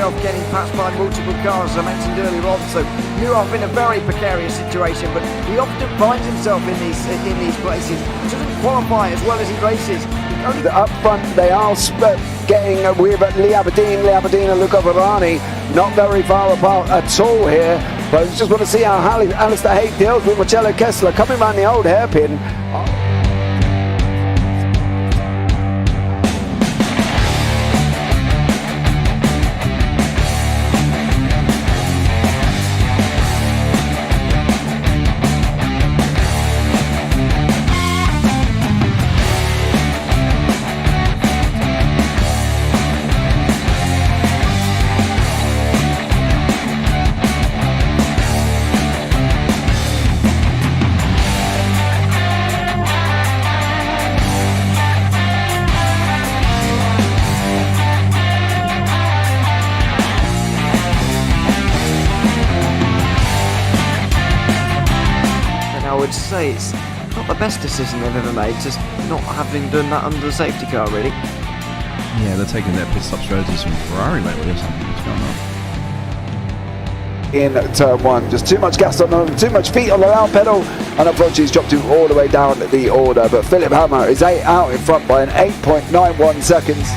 himself getting passed by multiple cars, as I mentioned earlier on. So you're off in a very precarious situation, but he often finds himself in these places. Doesn't qualify as well as he races. Up front, they are getting with Lee Aberdeen and Luca Varani, not very far apart at all here. But I just want to see how Alistair Haight deals with Marcello Kessler coming around the old hairpin. I would say it's not the best decision they've ever made, just not having done that under the safety car, really. Yeah, they're taking their pit stop strategies from Ferrari lately or something. What's going on? In turn one, just too much gas on them, too much feet on the loud pedal, and unfortunately he's dropped him all the way down the order. But Philip Hammer is out in front by an 8.91 seconds.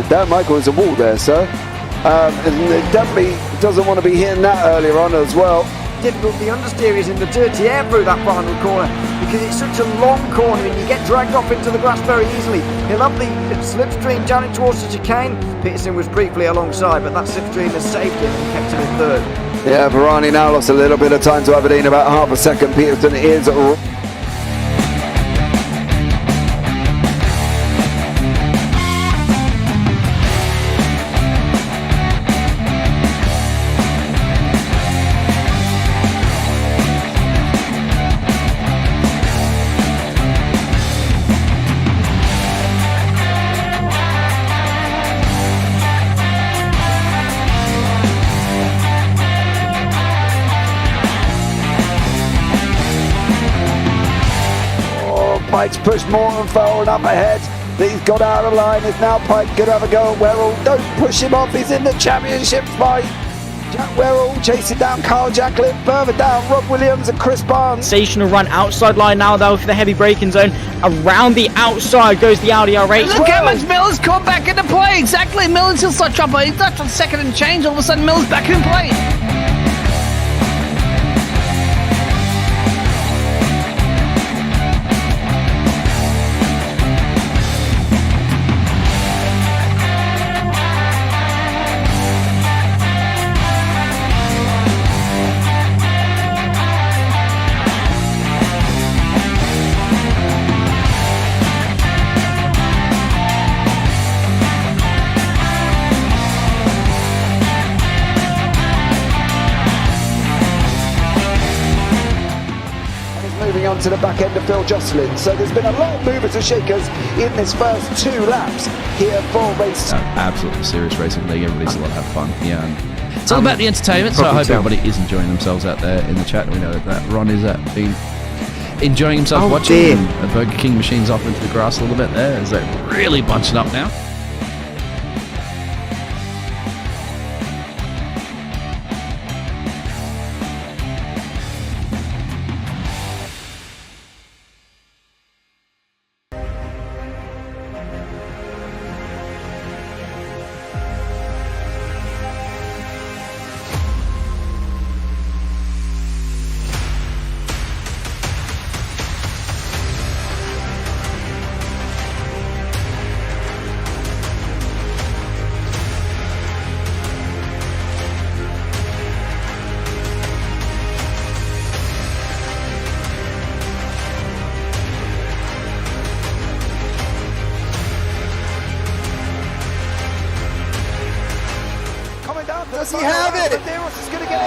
Dan Michael is a wall there, sir. And definitely doesn't want to be hitting that earlier on as well. Difficult, the understeer is in the dirty air through that final corner because it's such a long corner and you get dragged off into the grass very easily. He'll have the slipstream down towards the chicane. Peterson was briefly alongside, but that slipstream has saved him and kept him in third. Yeah, Varani now lost a little bit of time to Aberdeen, about half a second. Peterson is Pike's pushed Morton forward up ahead. He's got out of line. Is now Pike going to have a go at Werrell? Don't push him off. He's in the championship fight. Jack Werrell chasing down Carl Jacklin. Further down, Rob Williams and Chris Barnes. Sensational run outside line now though for the heavy braking zone. Around the outside goes the Audi R8. Look how much Miller's come back into play. Exactly. Miller's still start dropping. He's not on second and change. All of a sudden Miller's back in play. On to the back end of Phil Jocelyn. So there's been a lot of movers and shakers in this first 2 laps here for race. Absolutely serious racing league. Everybody's a lot have fun. Yeah, and it's all about the entertainment. So I hope everybody is enjoying themselves out there in the chat. We know that Ron is been enjoying himself watching the Burger King machines off into the grass a little bit there as they're really bunching up now. Does he have it? Medeiros is going to get it.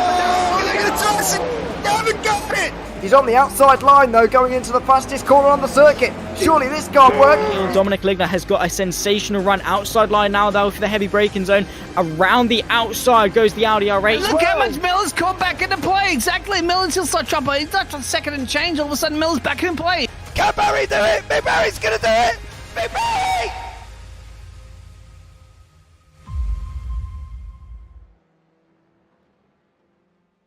Haven't got it! He's on the outside line, though, going into the fastest corner on the circuit. Surely this can't work. Dominic Ligner has got a sensational run outside line now, though, for the heavy braking zone. Around the outside goes the Audi R8. Look how much Miller's come back into play. Exactly. Miller's still such up. He's not on second and change. All of a sudden, Miller's back in play. Can Barry do it? Big Barry's going to do it! Big Barry!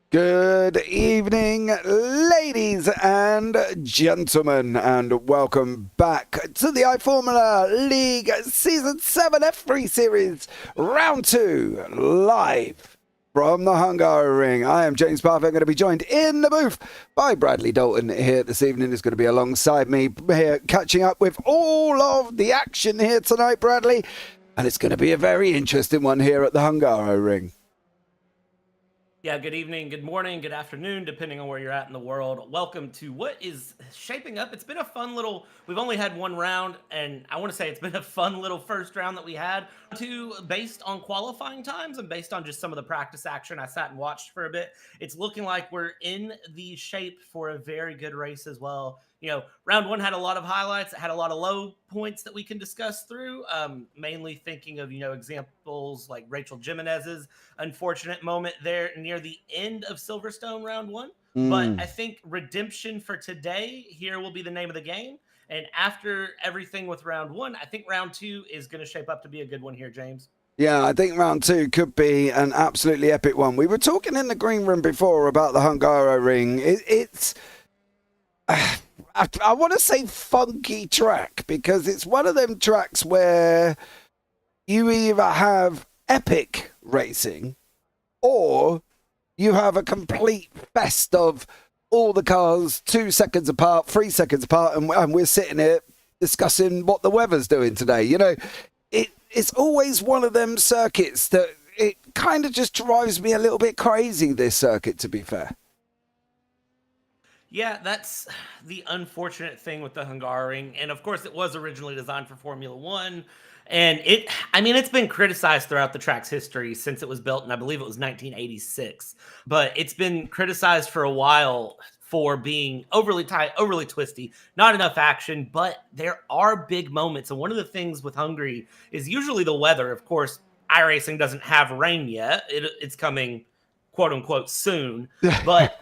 Good evening, ladies and gentlemen, and welcome back to the iFormula League Season 7 F3 Series Round 2, live from the Hungaroring. I am James Parfitt. I'm going to be joined in the booth by Bradley Dalton here this evening. He's going to be alongside me here, catching up with all of the action here tonight, Bradley, and it's going to be a very interesting one here at the Hungaroring. Yeah, good evening, good morning, good afternoon, depending on where you're at in the world. Welcome to what is shaping up. It's been a fun little, we've only had one round, and I want to say it's been a fun little first round that we had. Based on qualifying times and based on just some of the practice action I sat and watched for a bit, it's looking like we're in the shape for a very good race as well. You know, round one had a lot of highlights. It had a lot of low points that we can discuss through, mainly thinking of, examples like Rachel Jimenez's unfortunate moment there near the end of Silverstone round one. But I think redemption for today here will be the name of the game. And after everything with round one, I think round two is going to shape up to be a good one here, James. Yeah, I think round two could be an absolutely epic one. We were talking in the green room before about the Hungaroring. It's... I want to say funky track because it's one of them tracks where you either have epic racing or you have a complete fest of all the cars 2 seconds apart, 3 seconds apart, and we're sitting here discussing what the weather's doing today. It's always one of them circuits that it kind of just drives me a little bit crazy, this circuit, to be fair. Yeah, that's the unfortunate thing with the Hungaroring. And of course, it was originally designed for Formula One. And it's been criticized throughout the track's history since it was built, and I believe it was 1986. But it's been criticized for a while for being overly tight, overly twisty, not enough action. But there are big moments. And one of the things with Hungary is usually the weather. Of course, iRacing doesn't have rain yet. It's coming, quote unquote, soon. But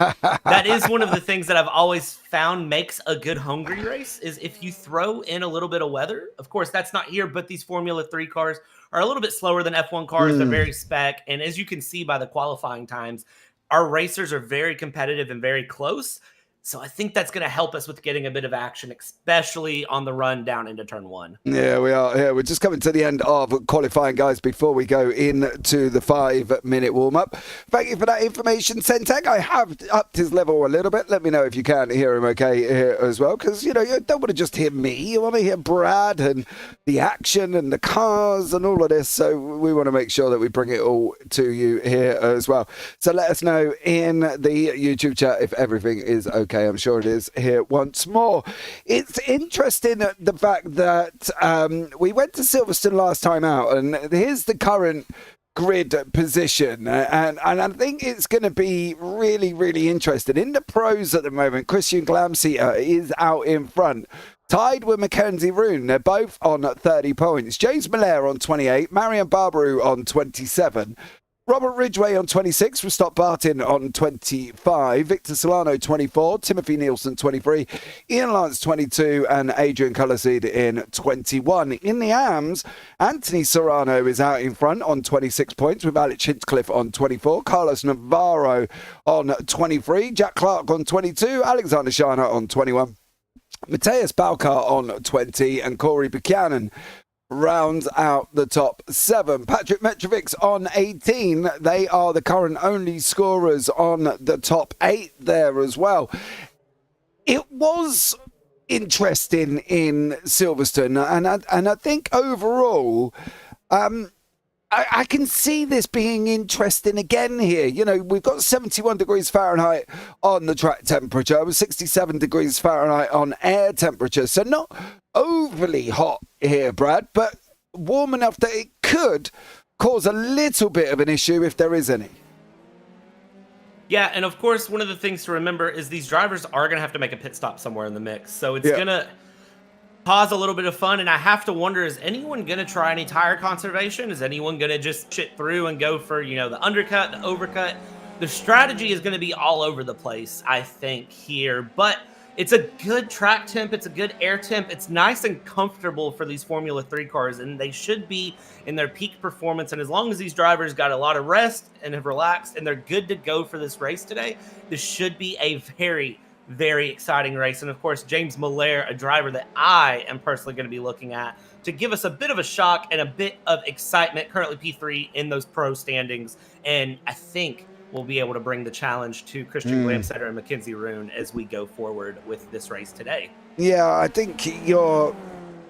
that is one of the things that I've always found makes a good Hungary race is if you throw in a little bit of weather. Of course, that's not here, but these Formula 3 cars are a little bit slower than F1 cars. They're very spec. And as you can see by the qualifying times, our racers are very competitive and very close. So I think that's going to help us with getting a bit of action, especially on the run down into turn one. Yeah, we are. Yeah, we're just coming to the end of qualifying, guys, before we go into the 5-minute warm-up. Thank you for that information, Centec. I have upped his level a little bit. Let me know if you can hear him okay here as well, because, you don't want to just hear me. You want to hear Brad and the action and the cars and all of this. So we want to make sure that we bring it all to you here as well. So let us know in the YouTube chat if everything is okay. I'm sure it is here once more. It's interesting the fact that we went to Silverstone last time out, and here's the current grid position, and I think it's going to be really, really interesting. In the pros at the moment, Christian Glamseter is out in front, tied with Mackenzie Roon. They're both on 30 points. James Miller on 28, Marian Barbaru on 27. Robert Ridgway on 26, Stock Barton on 25, Victor Solano 24, Timothy Nielsen 23, Ian Lance 22, and Adrian Colourseed in 21. In the AMS, Anthony Serrano is out in front on 26 points with Alex Hinchcliffe on 24, Carlos Navarro on 23, Jack Clark on 22, Alexander Shana on 21, Mateus Balcar on 20, and Corey Buchanan rounds out the top 7. Patrick Mitrovic on 18. They are the current only scorers on the top 8 there as well. It was interesting in Silverstone, and I think overall, I can see this being interesting again here. We've got 71 degrees Fahrenheit on the track temperature, 67 degrees Fahrenheit on air temperature. So not overly hot here, Brad, but warm enough that it could cause a little bit of an issue if there is any. Yeah, and of course, one of the things to remember is these drivers are going to have to make a pit stop somewhere in the mix. So it's going to cause a little bit of fun. And I have to wonder, is anyone going to try any tire conservation? Is anyone going to just chip through and go for, the undercut, the overcut? The strategy is going to be all over the place, I think, here. But it's a good track temp. It's a good air temp. It's nice and comfortable for these Formula 3 cars, and they should be in their peak performance. And as long as these drivers got a lot of rest and have relaxed and they're good to go for this race today, this should be a very, very exciting race. And of course, James Miller, a driver that I am personally going to be looking at to give us a bit of a shock and a bit of excitement, currently P3 in those pro standings. And I think we'll be able to bring the challenge to Christian Glamsetter and Mackenzie Roon as we go forward with this race today. Yeah, I think you're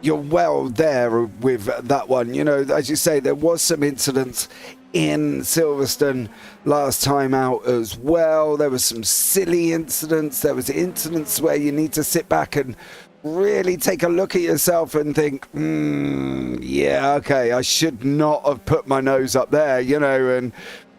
well there with that one. As you say, there was some incidents in Silverstone last time out as well. There was some silly incidents. There was incidents where you need to sit back and really take a look at yourself and think, yeah, okay, I should not have put my nose up there, and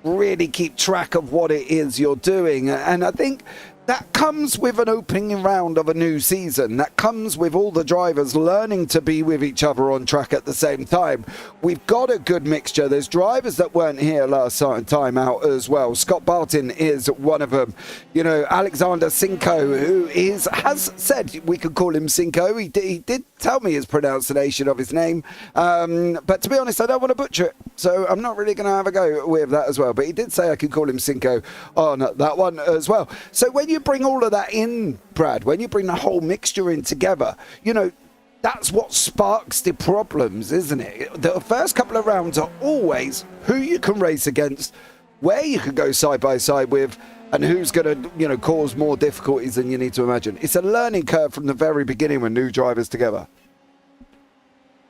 really keep track of what it is you're doing. And I think that comes with an opening round of a new season. That comes with all the drivers learning to be with each other on track at the same time. We've got a good mixture. There's drivers that weren't here last time out as well. Scott Barton is one of them. Alexander Sinko, who has said we could call him Sinko. He did tell me his pronunciation of his name. But to be honest, I don't want to butcher it. So I'm not really going to have a go with that as well. But he did say I could call him Sinko on that one as well. So when you bring all of that in, Brad, when you bring the whole mixture in together, that's what sparks the problems, isn't it? The first couple of rounds are always who you can race against, where you can go side by side with, and who's going to, cause more difficulties than you need to imagine. It's a learning curve from the very beginning when new drivers together.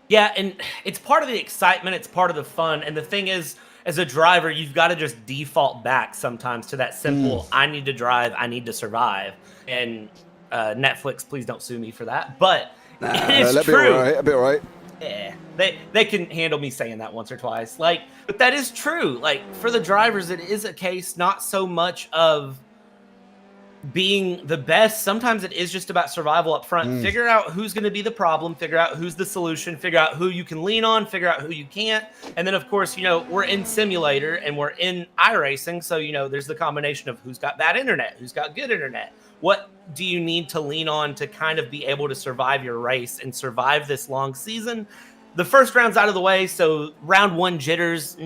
Yeah, and it's part of the excitement. It's part of the fun. And the thing is, as a driver, you've got to just default back sometimes to that simple, I need to drive, I need to survive. And Netflix, please don't sue me for that. But it is true. That'll be all right. Yeah, they can handle me saying that once or twice. But that is true. For the drivers, it is a case not so much of being the best. Sometimes it is just about survival up front. Figure out who's going to be the problem, figure out who's the solution, figure out who you can lean on, figure out who you can't. And then of course, we're in simulator and we're in iRacing. So, there's the combination of who's got bad internet, who's got good internet. What do you need to lean on to kind of be able to survive your race and survive this long season? The first round's out of the way, so round one jitters,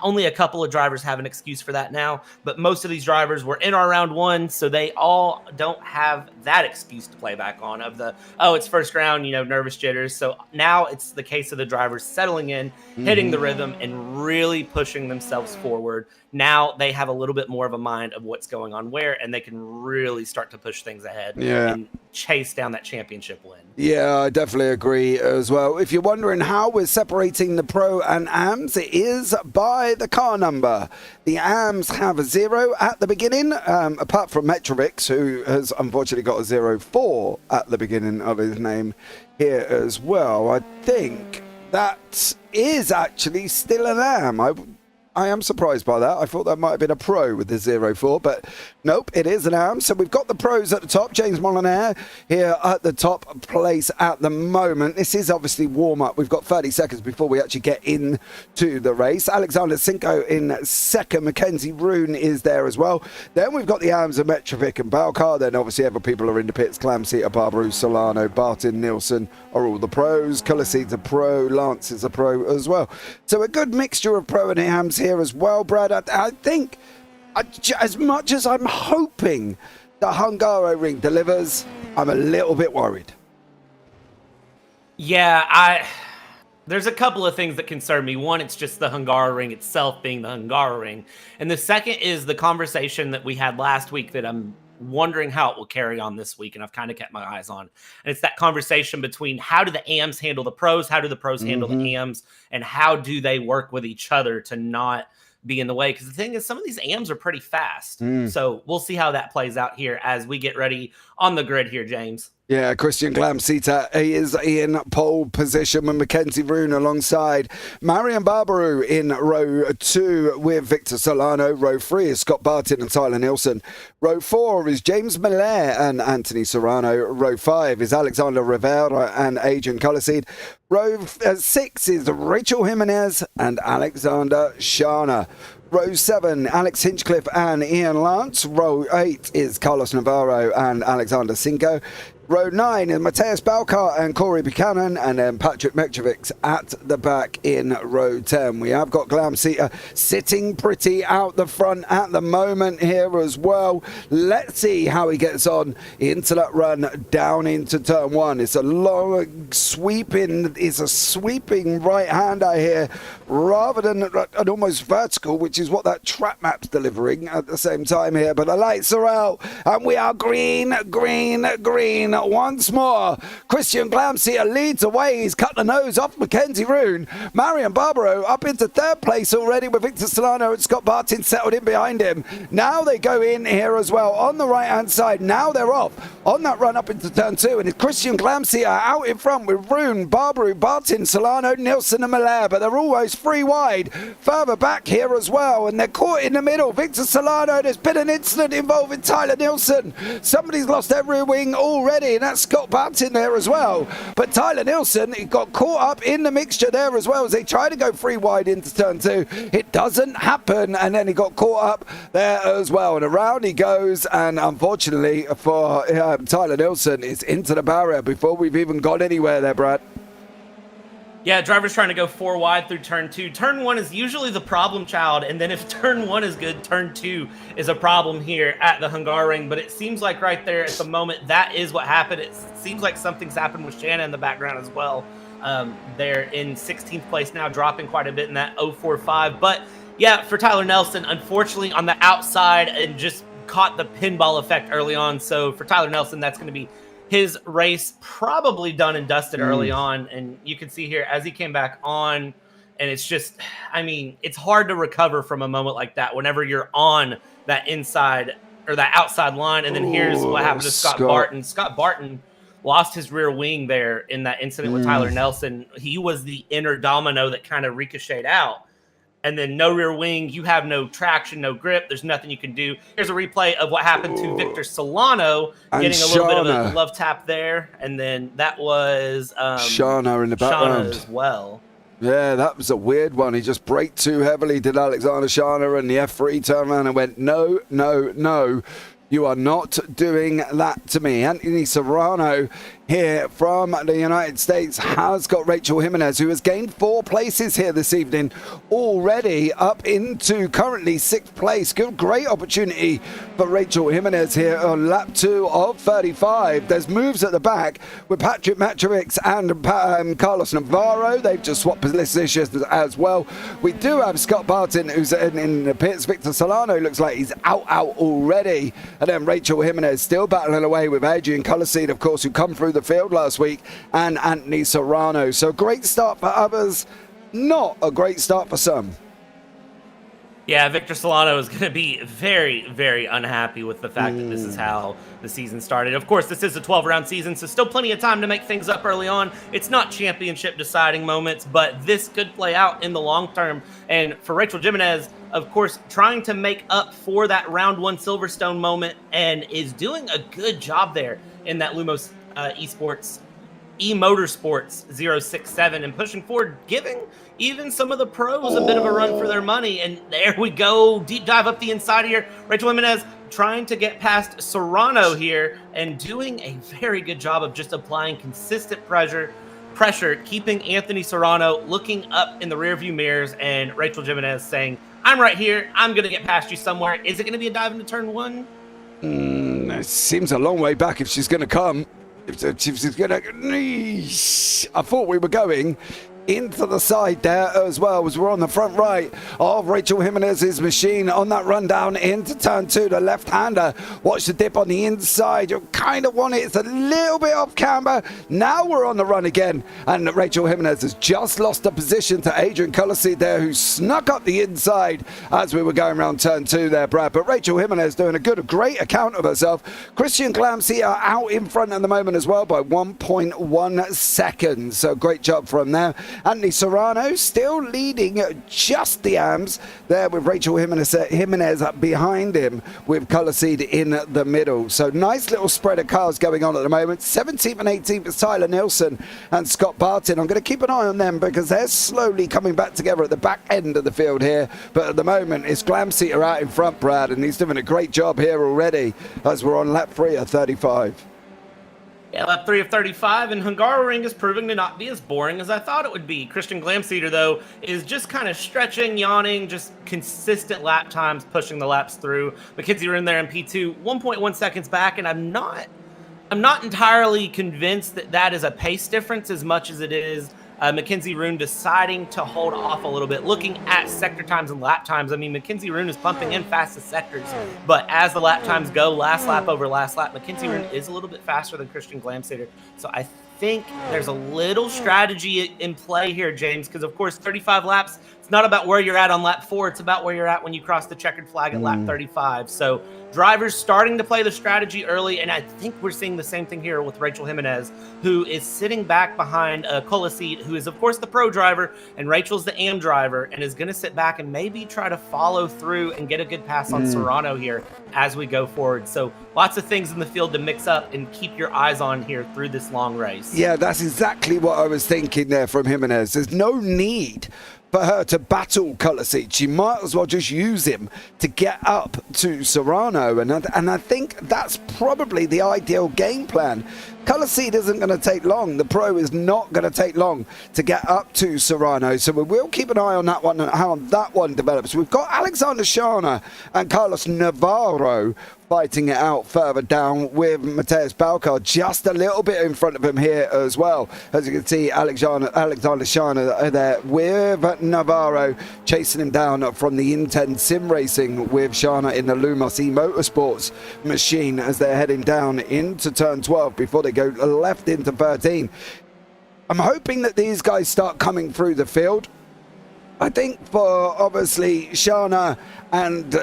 only a couple of drivers have an excuse for that now, but most of these drivers were in our round one, so they all don't have that excuse to play back on of the, it's first round, nervous jitters. So now it's the case of the drivers settling in, hitting the rhythm, and really pushing themselves forward. Now they have a little bit more of a mind of what's going on where, and they can really start to push things ahead and chase down that championship win. Yeah, I definitely agree as well. If you're wondering how we're separating the Pro and AMs, it is by the car number. The AMs have a 0 at the beginning, apart from Metrovic, who has unfortunately got a 0-4 at the beginning of his name here as well. I think that is actually still an AM. I am surprised by that. I thought that might have been a Pro with the 0-4, but nope, it is an AM. So we've got the pros at the top. James Molinaire here at the top place at the moment. This is obviously warm-up. We've got 30 seconds before we actually get into the race. Alexander Sinko in second. Mackenzie Roon is there as well. Then we've got the AMs of Metrovic and Balcar. Then obviously other people are in the pits. Clamseater, Barbaru, Solano, Barton, Nielsen are all the pros. Colourseed's a pro. Lance is a pro as well. So a good mixture of pro and AMs here as well, Brad. I think as much as I'm hoping the Hungaroring delivers, I'm a little bit worried. Yeah, there's a couple of things that concern me. One, it's just the Hungaroring itself being the Hungaroring. And the second is the conversation that we had last week that I'm wondering how it will carry on this week, and I've kind of kept my eyes on. And it's that conversation between how do the AMs handle the pros, how do the pros handle the AMs, and how do they work with each other to not be in the way? Because the thing is, some of these AMs are pretty fast. So we'll see how that plays out here as we get ready on the grid here, James. Yeah, Christian Glamsita is in pole position with Mackenzie Roon alongside Marion Barbaru in row 2 with Victor Solano. Row 3 is Scott Barton and Tyler Nielsen. Row 4 is James Miller and Anthony Serrano. Row 5 is Alexander Rivera and Adrian Colaseed. Row 6 is Rachel Jimenez and Alexander Shana. Row 7, Alex Hinchcliffe and Ian Lance. Row 8 is Carlos Navarro and Alexander Cinco. Row 9 is Mateus Balcar and Corey Buchanan, and then Patrick Mekjovic at the back in row 10. We have got Glamsita sitting pretty out the front at the moment here as well. Let's see how he gets on into that run down into turn 1. It's a long sweeping right-hander here rather than an almost vertical, which is what that track map's delivering at the same time here. But the lights are out and we are green once more. Christian Glamsita leads away. He's cut the nose off Mackenzie Roon. Marion Barbaro up into 3rd place already with Victor Solano and Scott Barton settled in behind him. Now they go in here as well on the right-hand side. Now they're off on that run up into turn 2, and it's Christian Glamsita out in front with Roon, Barbaro, Barton, Solano, Nielsen and Malaire, but they're almost 3 wide further back here as well, and they're caught in the middle. Victor Solano, there's been an incident involving Tyler Nielsen. Somebody's lost their rear wing already, and that's Scott Barton there as well. But Tyler Nielsen, he got caught up in the mixture there as well as they try to go 3 wide into turn 2. It doesn't happen, and then he got caught up there as well, and around he goes, and unfortunately for Tyler Nielsen, it's into the barrier before we've even got anywhere there, Brad. Yeah, driver's trying to go 4 wide through turn 2. Turn 1 is usually the problem child, and then if turn 1 is good, turn 2 is a problem here at the Hungaroring. But it seems like right there at the moment, that is what happened. It seems like something's happened with Shanna in the background as well. They're in 16th place now, dropping quite a bit in that 0.45. But yeah, for Tyler Nelson, unfortunately on the outside and just caught the pinball effect early on. So for Tyler Nelson, that's going to be his race probably done and dusted early on. And you can see here as he came back on, and it's just, I mean, it's hard to recover from a moment like that whenever you're on that inside or that outside line. And then here's what happened to Scott Barton. Scott Barton lost his rear wing there in that incident with Tyler Nelson. He was the inner domino that kind of ricocheted out. And then no rear wing, you have no traction, no grip. There's nothing you can do. Here's a replay of what happened to Victor Solano, getting a little bit of a love tap there. And then that was Shana in the background as well. Yeah, that was a weird one. He just braked too heavily, did Alexander Shana, and the F3 turned around and went, no, no, no. You are not doing that to me. Anthony Serrano here from the United States has got Rachel Jimenez, who has gained 4 places here this evening, already up into currently 6th place. Good, great opportunity for Rachel Jimenez here on lap 2 of 35. There's moves at the back with Patrick Matrovix and Carlos Navarro. They've just swapped positions as well. We do have Scott Barton, who's in the pits. Victor Solano looks like he's out already. And then Rachel Jimenez still battling away with Adrian Colaseed, of course, who come through the field last week, and Anthony Serrano. So great start for others, not a great start for some. Yeah, Victor Solano is going to be very, very unhappy with the fact that this is how the season started. Of course, this is a 12-round season, so still plenty of time to make things up early on. It's not championship deciding moments, but this could play out in the long term. And for Rachel Jimenez, of course, trying to make up for that round 1 Silverstone moment, and is doing a good job there in that Lumos eMotorsports 067 and pushing forward, giving even some of the pros a bit of a run for their money. And there we go, deep dive up the inside here. Rachel Jimenez trying to get past Serrano here and doing a very good job of just applying consistent pressure, keeping Anthony Serrano looking up in the rearview mirrors, and Rachel Jimenez saying, I'm right here, I'm going to get past you somewhere. Is it going to be a dive into turn 1? It seems a long way back if she's going to come. If she's going to... I thought we were going into the side there as well, as we're on the front right of Rachel Jimenez's machine on that run down into turn 2. The left-hander, watch the dip on the inside. You kind of want it. It's a little bit off camber. Now we're on the run again, and Rachel Jimenez has just lost the position to Adrian Colaseed there, who snuck up the inside as we were going around turn 2 there, Brad. But Rachel Jimenez doing a great account of herself. Christian Glamsey are out in front at the moment as well by 1.1 seconds. So great job from them. Anthony Serrano still leading just the AMs there with Rachel Jimenez behind him with Colaseed in the middle. So nice little spread of cars going on at the moment. 17th and 18th is Tyler Nilsson and Scott Barton. I'm going to keep an eye on them because they're slowly coming back together at the back end of the field here. But at the moment, it's Glamsey are out in front, Brad, and he's doing a great job here already as we're on lap 3 of 35. Yeah, lap 3 of 35, and Hungaroring is proving to not be as boring as I thought it would be. Christian Glamseder, though, is just kind of stretching, yawning, just consistent lap times, pushing the laps through. Mackenzie Roon there in P2, 1.1 seconds back, and I'm not entirely convinced that that is a pace difference as much as it is Mackenzie Roon deciding to hold off a little bit, looking at sector times and lap times. I mean, Mackenzie Roon is pumping in fastest sectors, but as the lap times go, last lap over last lap, Mackenzie Roon is a little bit faster than Christian Glamseder. So I think there's a little strategy in play here, James, because of course 35 laps, it's not about where you're at on lap 4, it's about where you're at when you cross the checkered flag at lap 35. So drivers starting to play the strategy early, and I think we're seeing the same thing here with Rachel Jimenez, who is sitting back behind Colaseed, who is of course the pro driver, and Rachel's the AM driver, and is going to sit back and maybe try to follow through and get a good pass on Serrano here as we go forward. So lots of things in the field to mix up and keep your eyes on here through this long race. Yeah, that's exactly what I was thinking there from Jimenez. There's no need for her to battle Colaseed. She might as well just use him to get up to Serrano, and I think that's probably the ideal game plan. Colaseed isn't going to take long. The pro is not going to take long to get up to Serrano, so we will keep an eye on that one and how that one develops. We've got Alexander Schana and Carlos Navarro fighting it out further down with Mateus Balcar just a little bit in front of him here as well. As you can see, Alexander Schana there with Navarro chasing him down from the Intense Sim Racing with Schana in the Lumos E-Motorsports machine as they're heading down into turn 12 before they go left into 13. I'm hoping that these guys start coming through the field. I think for obviously Schana and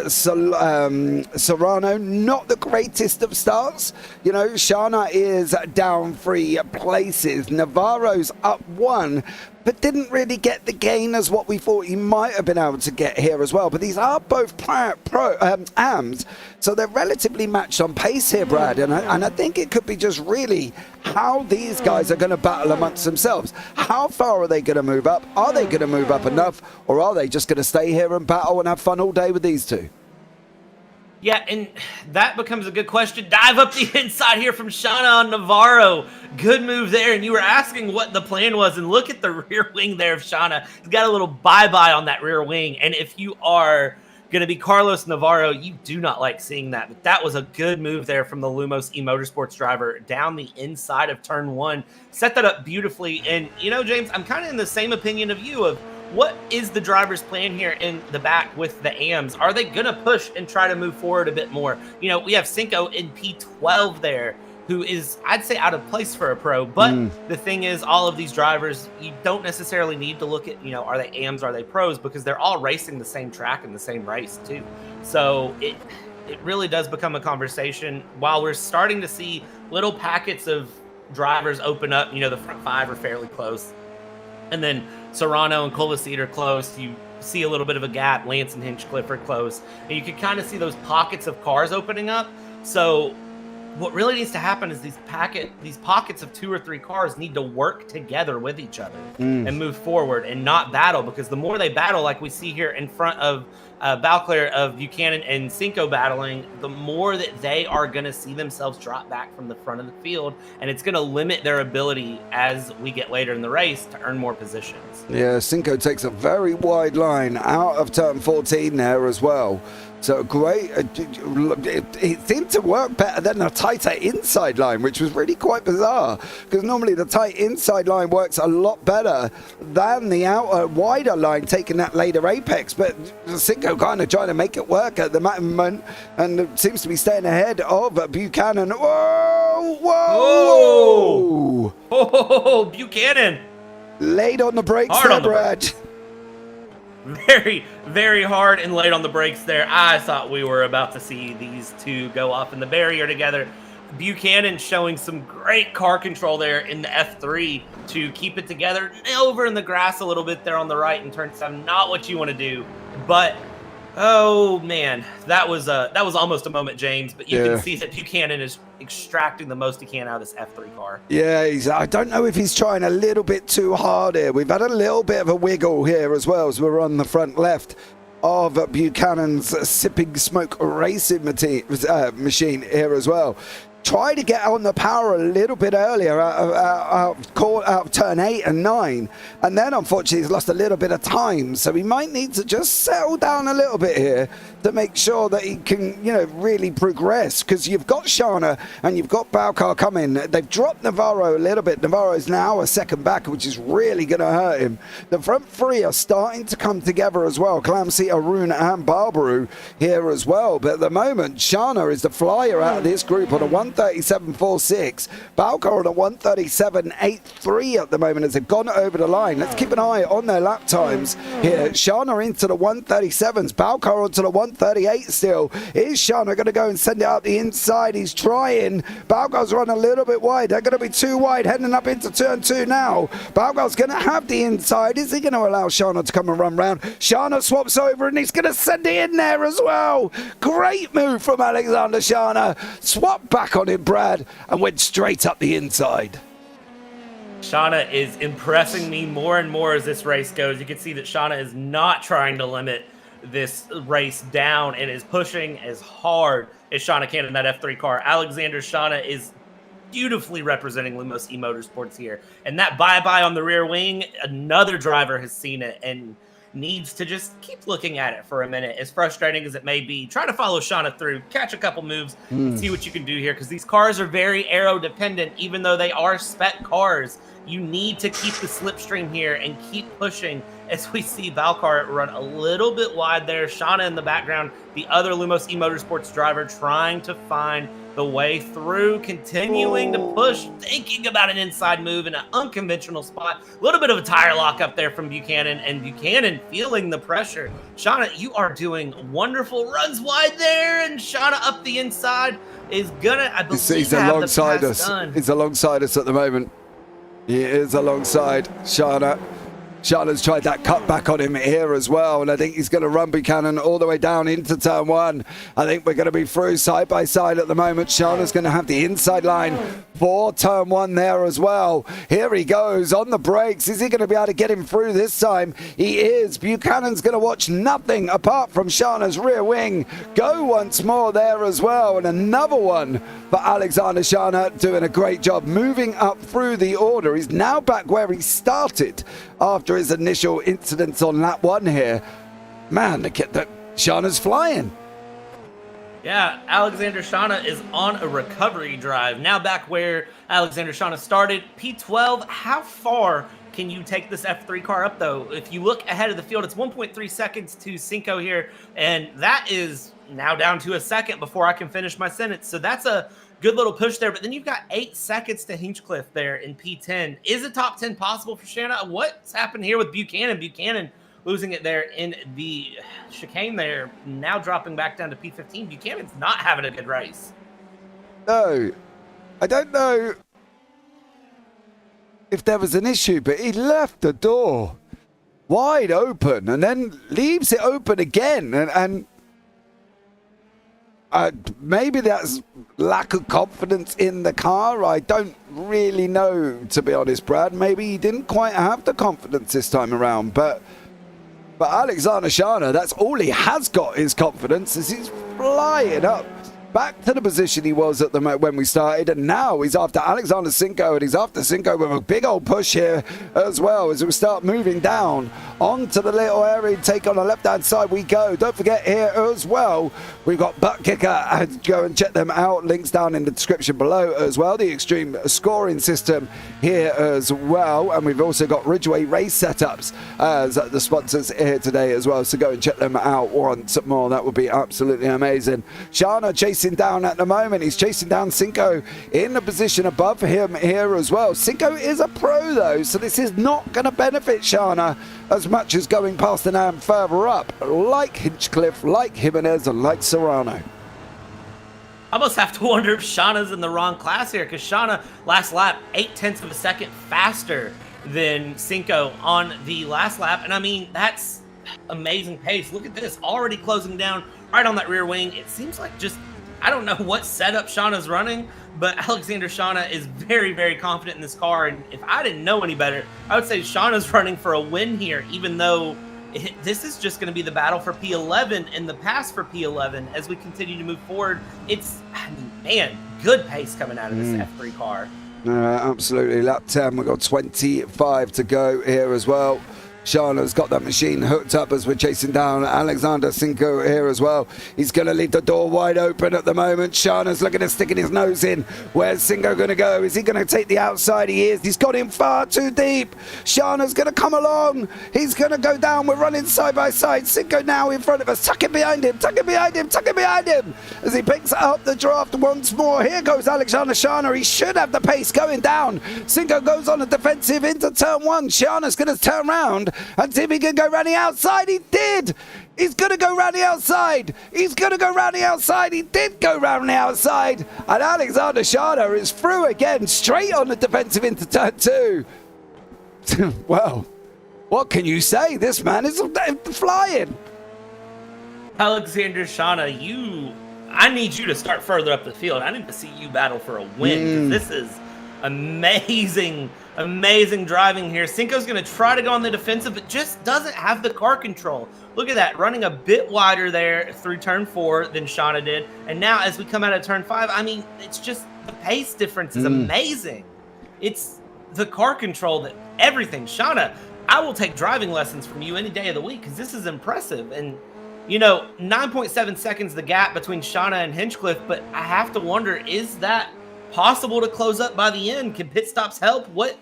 Serrano, not the greatest of starts. You know, Schana is down 3 places. Navarro's up 1, but didn't really get the gain as what we thought he might have been able to get here as well. But these are both AMs, so they're relatively matched on pace here, Brad. And I think it could be just really how these guys are going to battle amongst themselves. How far are they going to move up? Are they going to move up enough? Or are they just going to stay here and battle and have fun all day with these two? Yeah, and that becomes a good question. Dive up the inside here from Schana on Navarro. Good move there, and you were asking what the plan was, and look at the rear wing there of Schana. He's got a little bye-bye on that rear wing, and if you are going to be Carlos Navarro, you do not like seeing that. But that was a good move there from the Lumos E-Motorsports driver down the inside of turn 1. Set that up beautifully, and you know, James, I'm kind of in the same opinion of you of what is the driver's plan here in the back with the AMs? Are they going to push and try to move forward a bit more? You know, we have Cinco in P12 there, who is, I'd say, out of place for a pro. But the thing is, all of these drivers, you don't necessarily need to look at, you know, are they AMs, are they pros? Because they're all racing the same track in the same race, too. So it really does become a conversation. While we're starting to see little packets of drivers open up, you know, the front 5 are fairly close. And then Serrano and Colaseed are close. You see a little bit of a gap. Lance and Hinchcliffe are close. And you can kind of see those pockets of cars opening up. So what really needs to happen is these pockets of 2 or 3 cars need to work together with each other and move forward and not battle. Because the more they battle, like we see here in front of Balclair of Buchanan and Cinco battling, the more that they are going to see themselves drop back from the front of the field, and it's going to limit their ability as we get later in the race to earn more positions. Yeah, Cinco takes a very wide line out of turn 14 there as well. So great, it seemed to work better than the tighter inside line, which was really quite bizarre, because normally the tight inside line works a lot better than the outer, wider line, taking that later apex. But Cinco kind of trying to make it work at the moment, and it seems to be staying ahead of Buchanan. Whoa, whoa, Oh, Buchanan. Late on the brakes Hard there, on the Brad. Very, very hard and late on the brakes there. I thought we were about to see these two go up in the barrier together. Buchanan showing some great car control there in the F3 to keep it together. Over in the grass a little bit there on the right in turn 7. Not what you want to do, but oh man, that was almost a moment, James. But you can see that Buchanan is extracting the most he can out of this F3 car. Yeah, I don't know if he's trying a little bit too hard here. We've had a little bit of a wiggle here as well, as we're on the front left of Buchanan's sipping smoke racing machine here as well. Try to get on the power a little bit earlier out of turn 8 and 9, and then unfortunately he's lost a little bit of time, so he might need to just settle down a little bit here to make sure that he can, you know, really progress, because you've got Shana and you've got Balcar coming. They've dropped Navarro a little bit. Navarro is now a second back, which is really going to hurt him. The front three are starting to come together as well. Clamsy, Arun and Barbaru here as well, but at the moment Shana is the flyer out of this group on a 1:37.46. Balcar on a 1:37.83 at the moment as they've gone over the line. Let's keep an eye on their lap times here. Shana into the 1:37s, Balcar onto the 1:38 still. Is Shana going to go and send it out the inside? He's trying. Balcar's run a little bit wide. They're going to be too wide heading up into turn 2 now. Balcar's going to have the inside. Is he going to allow Shana to come and run round? Shana swaps over and he's going to send it in there as well. Great move from Alexander Shana. Swap back on him, Brad, and went straight up the inside. Shana is impressing me more and more as this race goes. You can see that Shana is not trying to limit this race down and is pushing as hard as Shana can in that F3 car. Alexander Shana is beautifully representing Lumos eMotorsports here. And that bye-bye on the rear wing, another driver has seen it and needs to just keep looking at it for a minute. As frustrating as it may be, try to follow Shana through, catch a couple moves, and see what you can do here, because these cars are very aero dependent. Even though they are spec cars, you need to keep the slipstream here and keep pushing. As we see Balcar run a little bit wide there, Shana in the background, the other Lumos eMotorsports driver trying to find the way through, continuing to push, thinking about an inside move in an unconventional spot. A little bit of a tire lock up there from Buchanan, and Buchanan feeling the pressure. Shana, you are doing wonderful. Runs wide there, and Shana up the inside is gonna, I believe, He's alongside us. He's alongside us at the moment. He is alongside Shana. Shana's tried that cutback on him here as well, and I think he's going to run Buchanan all the way down into turn 1. I think we're going to be through side by side at the moment. Shana's going to have the inside line for turn 1 there as well. Here he goes on the brakes. Is he going to be able to get him through this time? He is. Buchanan's going to watch nothing apart from Shana's rear wing go once more there as well, and another one for Alexander Shana, doing a great job moving up through the order. He's now back where he started after his initial incidents on lap 1 here. Man, look at that. Shana's flying. Yeah, Alexander Shana is on a recovery drive. Now back where Alexander Shana started. P12, how far can you take this F3 car up, though? If you look ahead of the field, it's 1.3 seconds to Cinco here, and that is now down to a second before I can finish my sentence. So that's a good little push there, but then you've got 8 seconds to Hinchcliffe there in P10. Is a top 10 possible for Shana? What's happened here with Buchanan? Buchanan losing it there in the chicane there, now dropping back down to P15. Buchanan's not having a good race. No, I don't know if there was an issue, but he left the door wide open and then leaves it open again, and maybe that's lack of confidence in the car. I don't really know, to be honest, Brad. Maybe he didn't quite have the confidence this time around, but Alexander Shana, that's all he has got is confidence, as he's flying up back to the position he was at the when we started, and now he's after Alexander Sinko, and he's after Sinko with a big old push here as well as we start moving down onto the little area take on the left-hand side we go. Don't forget here as well, we've got Butt Kicker, and go and check them out. Links down in the description below as well. The extreme scoring system here as well, and we've also got Ridgeway race setups as the sponsors here today as well, so go and check them out once more. That would be absolutely amazing. Shana chasing down at the moment. He's chasing down Sinko in the position above him here as well. Sinko is a pro though, so this is not going to benefit Shana as much as going past the Nam further up, like Hinchcliffe, like Jimenez, and like Serrano. I almost have to wonder if Shauna's in the wrong class here, because Shauna last lap 0.8 of a second faster than Sinko on the last lap, and I mean that's amazing pace. Look at this, already closing down right on that rear wing. It seems like just, I don't know what setup Shauna's running, but Alexander Shauna is very, very confident in this car, and if I didn't know any better, I would say Shauna's running for a win here, even though this is just going to be the battle for P11 and the pass for P11 as we continue to move forward. It's, I mean, man, good pace coming out of this F3 car. Absolutely. Lap 10, we've got 25 to go here as well. Shana's got that machine hooked up as we're chasing down Alexander Sinko here as well. He's going to leave the door wide open at the moment. Shana's looking at sticking his nose in. Where's Sinko going to go? Is he going to take the outside? He is. He's got him far too deep. Shana's going to come along. He's going to go down. We're running side by side. Sinko now in front of us. Tuck it behind him. Tuck it behind him. Tuck it behind him. As he picks up the draft once more. Here goes Alexander Shana. He should have the pace going down. Sinko goes on a defensive into turn one. Shana's going to turn around and see if he can go round the outside. He did. He's going to go round the outside. He's going to go round the outside. He did go round the outside. And Alexander Shana is through again, straight on the defensive into turn two. Well, what can you say? This man is flying. Alexander Shana, I need you to start further up the field. I need to see you battle for a win, because this is amazing driving here. Sinko's going to try to go on the defensive, but just doesn't have the car control. Look at that, running a bit wider there through turn 4 than Shana did. And now as we come out of turn 5, I mean, it's just the pace difference is amazing. It's the car control, that everything. Shana, I will take driving lessons from you any day of the week, because this is impressive. And, you know, 9.7 seconds the gap between Shana and Hinchcliffe, but I have to wonder, is that possible to close up by the end? Can pit stops help? What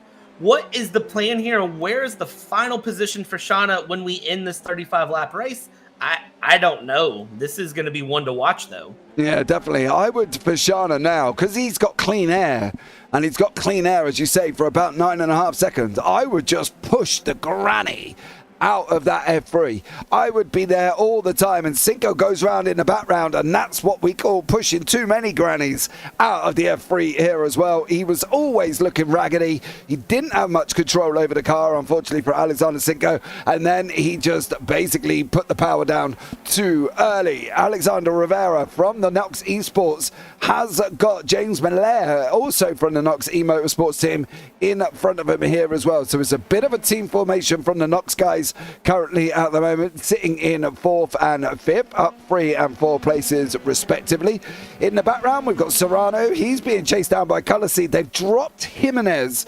is the plan here? Where is the final position for Shana when we end this 35-lap race? I don't know. This is going to be one to watch, though. Yeah, definitely. I would for Shana now, because he's got clean air, and he's got clean air, as you say, for about 9.5 seconds. I would just push the granny out of that F3. I would be there all the time, and Sinko goes round in the background, and that's what we call pushing too many grannies out of the F3 here as well. He was always looking raggedy. He didn't have much control over the car, unfortunately, for Alexander Sinko, and then he just basically put the power down too early. Alexander Rivera from the Nox Esports has got James Malaire, also from the Nox eMotorsports team, in front of him here as well. So it's a bit of a team formation from the Nox guys currently at the moment, sitting in 4th and 5th, up 3 and 4 places respectively. In the background, we've got Serrano. He's being chased down by Color Seed. They've dropped Jimenez,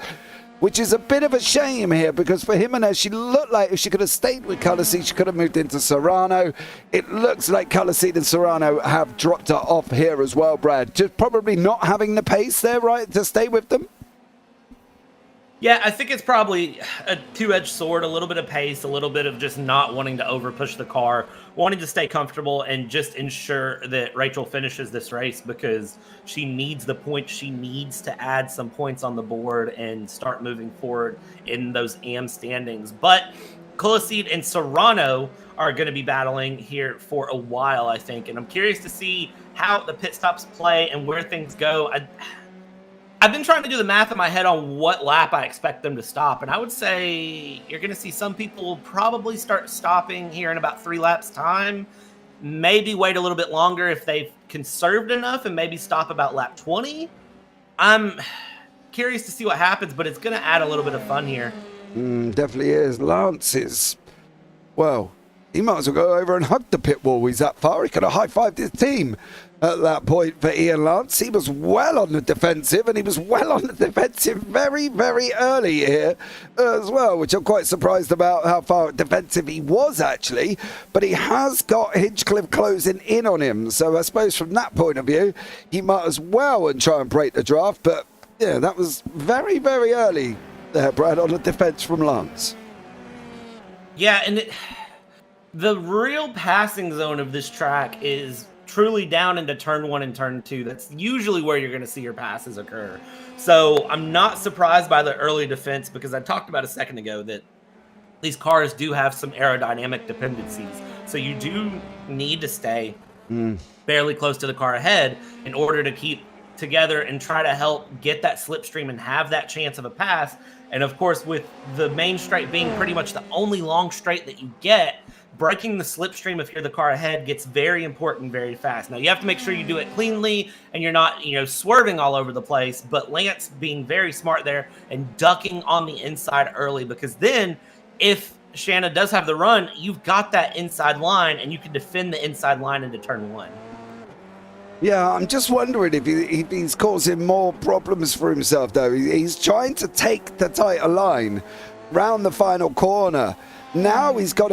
which is a bit of a shame here, because for Jimenez, she looked like if she could have stayed with Color Seed, she could have moved into Serrano. It looks like Color Seed and Serrano have dropped her off here as well, Brad. Just probably not having the pace there, right, to stay with them? Yeah, I think it's probably a two-edged sword, a little bit of pace, a little bit of just not wanting to over-push the car, wanting to stay comfortable and just ensure that Rachel finishes this race, because she needs the points. She needs to add some points on the board and start moving forward in those AM standings. But Colaseed and Serrano are going to be battling here for a while, I think, and I'm curious to see how the pit stops play and where things go. I've been trying to do the math in my head on what lap I expect them to stop, and I would say you're going to see some people probably start stopping here in about 3 laps time, maybe wait a little bit longer if they've conserved enough, and maybe stop about lap 20. I'm curious to see what happens, but it's going to add a little bit of fun here. Definitely is. Lance is, well, he might as well go over and hug the pit wall. He's that far. He could have high-fived his team. at that point for Ian Lance. He was well on the defensive, and he was well on the defensive very, very early here as well, which I'm quite surprised about how far defensive he was actually. But he has got Hinchcliffe closing in on him, so I suppose from that point of view, he might as well and try and break the draft. But yeah, that was very, very early there, Brad, on the defense from Lance. Yeah, and the real passing zone of this track is truly down into turn 1 and turn 2. That's usually where you're going to see your passes occur. So I'm not surprised by the early defense, because I talked about a second ago that these cars do have some aerodynamic dependencies. So you do need to stay fairly close to the car ahead in order to keep together and try to help get that slipstream and have that chance of a pass. And of course, with the main straight being pretty much the only long straight that you get, breaking the slipstream if you're the car ahead gets very important very fast. Now, you have to make sure you do it cleanly and you're not, swerving all over the place. But Lance being very smart there and ducking on the inside early, because then if Shanna does have the run, you've got that inside line and you can defend the inside line into turn 1. Yeah, I'm just wondering if he's causing more problems for himself, though. He's trying to take the tighter line round the final corner. Now he's got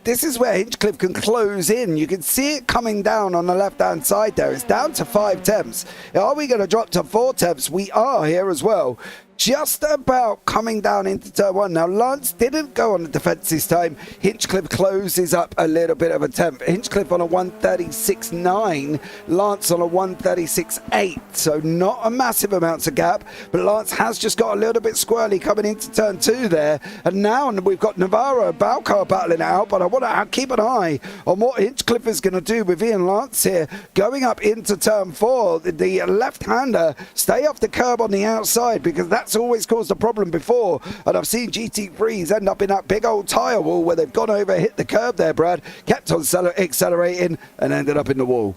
this is where Hinchcliffe can close in. You can see it coming down on the left-hand side there. It's down to 5 tenths. Are we going to drop to 4 tenths? We are here as well. Just about coming down into turn 1. Now, Lance didn't go on the defense this time. Hinchcliffe closes up a little bit of a temp. Hinchcliffe on a 136.9. Lance on a 136.8. So not a massive amounts of gap. But Lance has just got a little bit squirrely coming into turn 2 there. And now we've got Navarro, Balcar battling it out. But I want to keep an eye on what Hinchcliffe is going to do with Ian Lance here. Going up into turn 4. The left-hander stay off the curb on the outside, because that's always caused a problem before, and I've seen GT3s end up in that big old tyre wall where they've gone over, hit the curb there, Brad, kept on accelerating and ended up in the wall.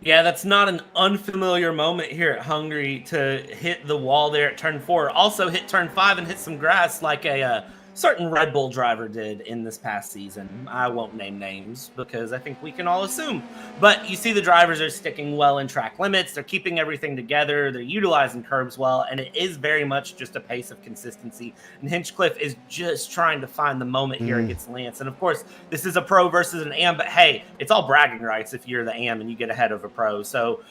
Yeah, that's not an unfamiliar moment here at Hungary to hit the wall there at turn 4. Also hit turn 5 and hit some grass like a certain Red Bull driver did in this past season. I won't name names because I think we can all assume. But you see the drivers are sticking well in track limits. They're keeping everything together. They're utilizing curbs well. And it is very much just a pace of consistency. And Hinchcliffe is just trying to find the moment here against Lance. And of course, this is a pro versus an AM. But hey, it's all bragging rights if you're the AM and you get ahead of a pro. So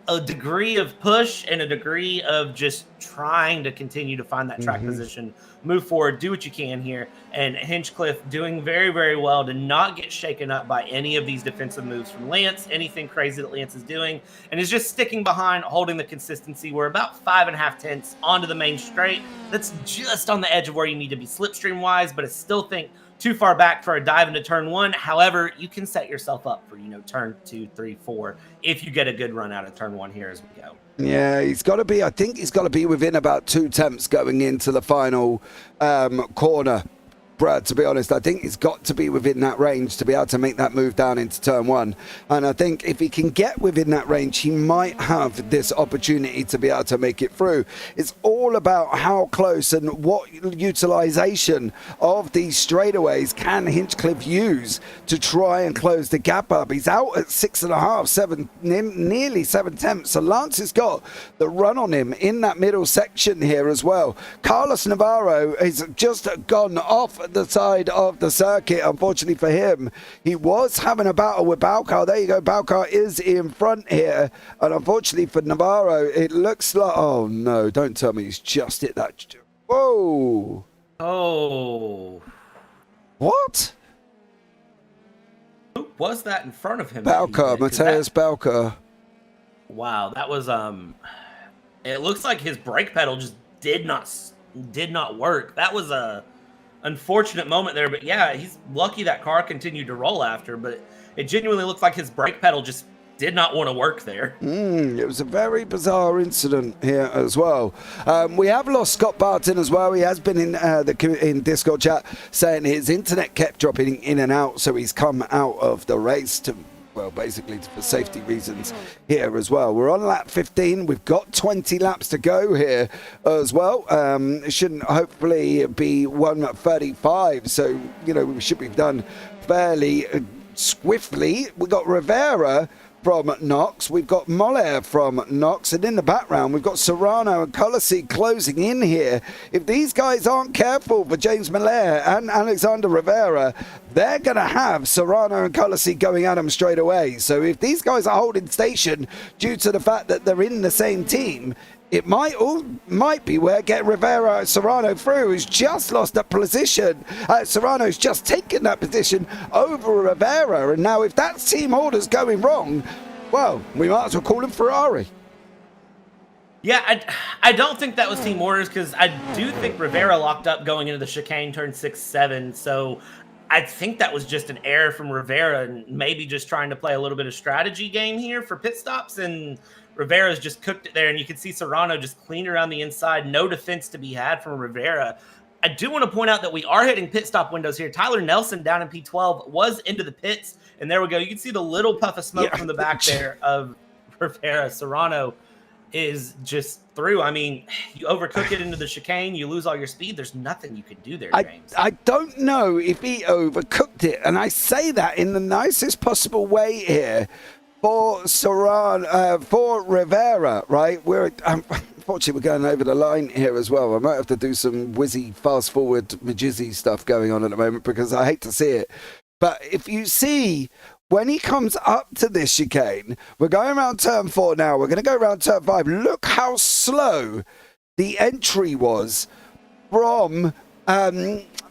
a degree of push and a degree of just trying to continue to find that track position, move forward, do what you can here. And Hinchcliffe doing very, very well to not get shaken up by any of these defensive moves from Lance, anything crazy that Lance is doing, and is just sticking behind, holding the consistency. We're about 5.5 tenths onto the main straight. That's just on the edge of where you need to be slipstream wise, but I still think too far back for a dive into turn 1. However, you can set yourself up for, turn 2, 3, 4 if you get a good run out of turn 1 here as we go. Yeah, I think he's got to be within about 2 tenths going into the final corner. Brad, to be honest, I think he's got to be within that range to be able to make that move down into turn 1. And I think if he can get within that range, he might have this opportunity to be able to make it through. It's all about how close and what utilization of these straightaways can Hinchcliffe use to try and close the gap up. He's out at 6.5, 7, nearly 7 tenths. So Lance has got the run on him in that middle section here as well. Carlos Navarro has just gone off the side of the circuit. Unfortunately for him, he was having a battle with Balcar. There you go, Balcar is in front here, and unfortunately for Navarro, it looks like, oh no, don't tell me he's just hit that. Whoa. Oh. What? Who was that in front of him? Balcar, Mateus Balcar. Wow, that was it looks like his brake pedal just did not work. That was a unfortunate moment there, but yeah, he's lucky that car continued to roll after, but it genuinely looks like his brake pedal just did not want to work there. It was a very bizarre incident here as well. We have lost Scott Barton as well. He has been in Discord chat saying his internet kept dropping in and out, so he's come out of the race to, well, basically for safety reasons here as well. We're on lap 15. We've got 20 laps to go here as well. It shouldn't hopefully be 1:35, so, we should be done fairly swiftly. We got Rivera from Knox. We've got Moller from Knox. And in the background, we've got Serrano and Colossi closing in here. If these guys aren't careful for James Miller and Alexander Rivera, they're going to have Serrano and Colossi going at them straight away. So if these guys are holding station due to the fact that they're in the same team, it might be where get Rivera Serrano through, who's just lost that position. Serrano's just taken that position over Rivera. And now if that team order's going wrong, well, we might as well call him Ferrari. Yeah, I don't think that was team orders, because I do think Rivera locked up going into the chicane turn 6-7. So I think that was just an error from Rivera, and maybe just trying to play a little bit of strategy game here for pit stops, and Rivera's just cooked it there, and you can see Serrano just clean around the inside. No defense to be had from Rivera. I do want to point out that we are hitting pit stop windows here. Tyler Nelson down in P12 was into the pits, and there we go. You can see the little puff of smoke from the back there of Rivera. Serrano is just through. I mean, you overcook it into the chicane, you lose all your speed. There's nothing you can do there, James. I don't know if he overcooked it, and I say that in the nicest possible way here. For Serrano, for Rivera, right? Unfortunately, we're going over the line here as well. I might have to do some whizzy, fast-forward, majizzy stuff going on at the moment, because I hate to see it. But if you see, when he comes up to this chicane, we're going around turn 4 now. We're going to go around turn 5. Look how slow the entry was from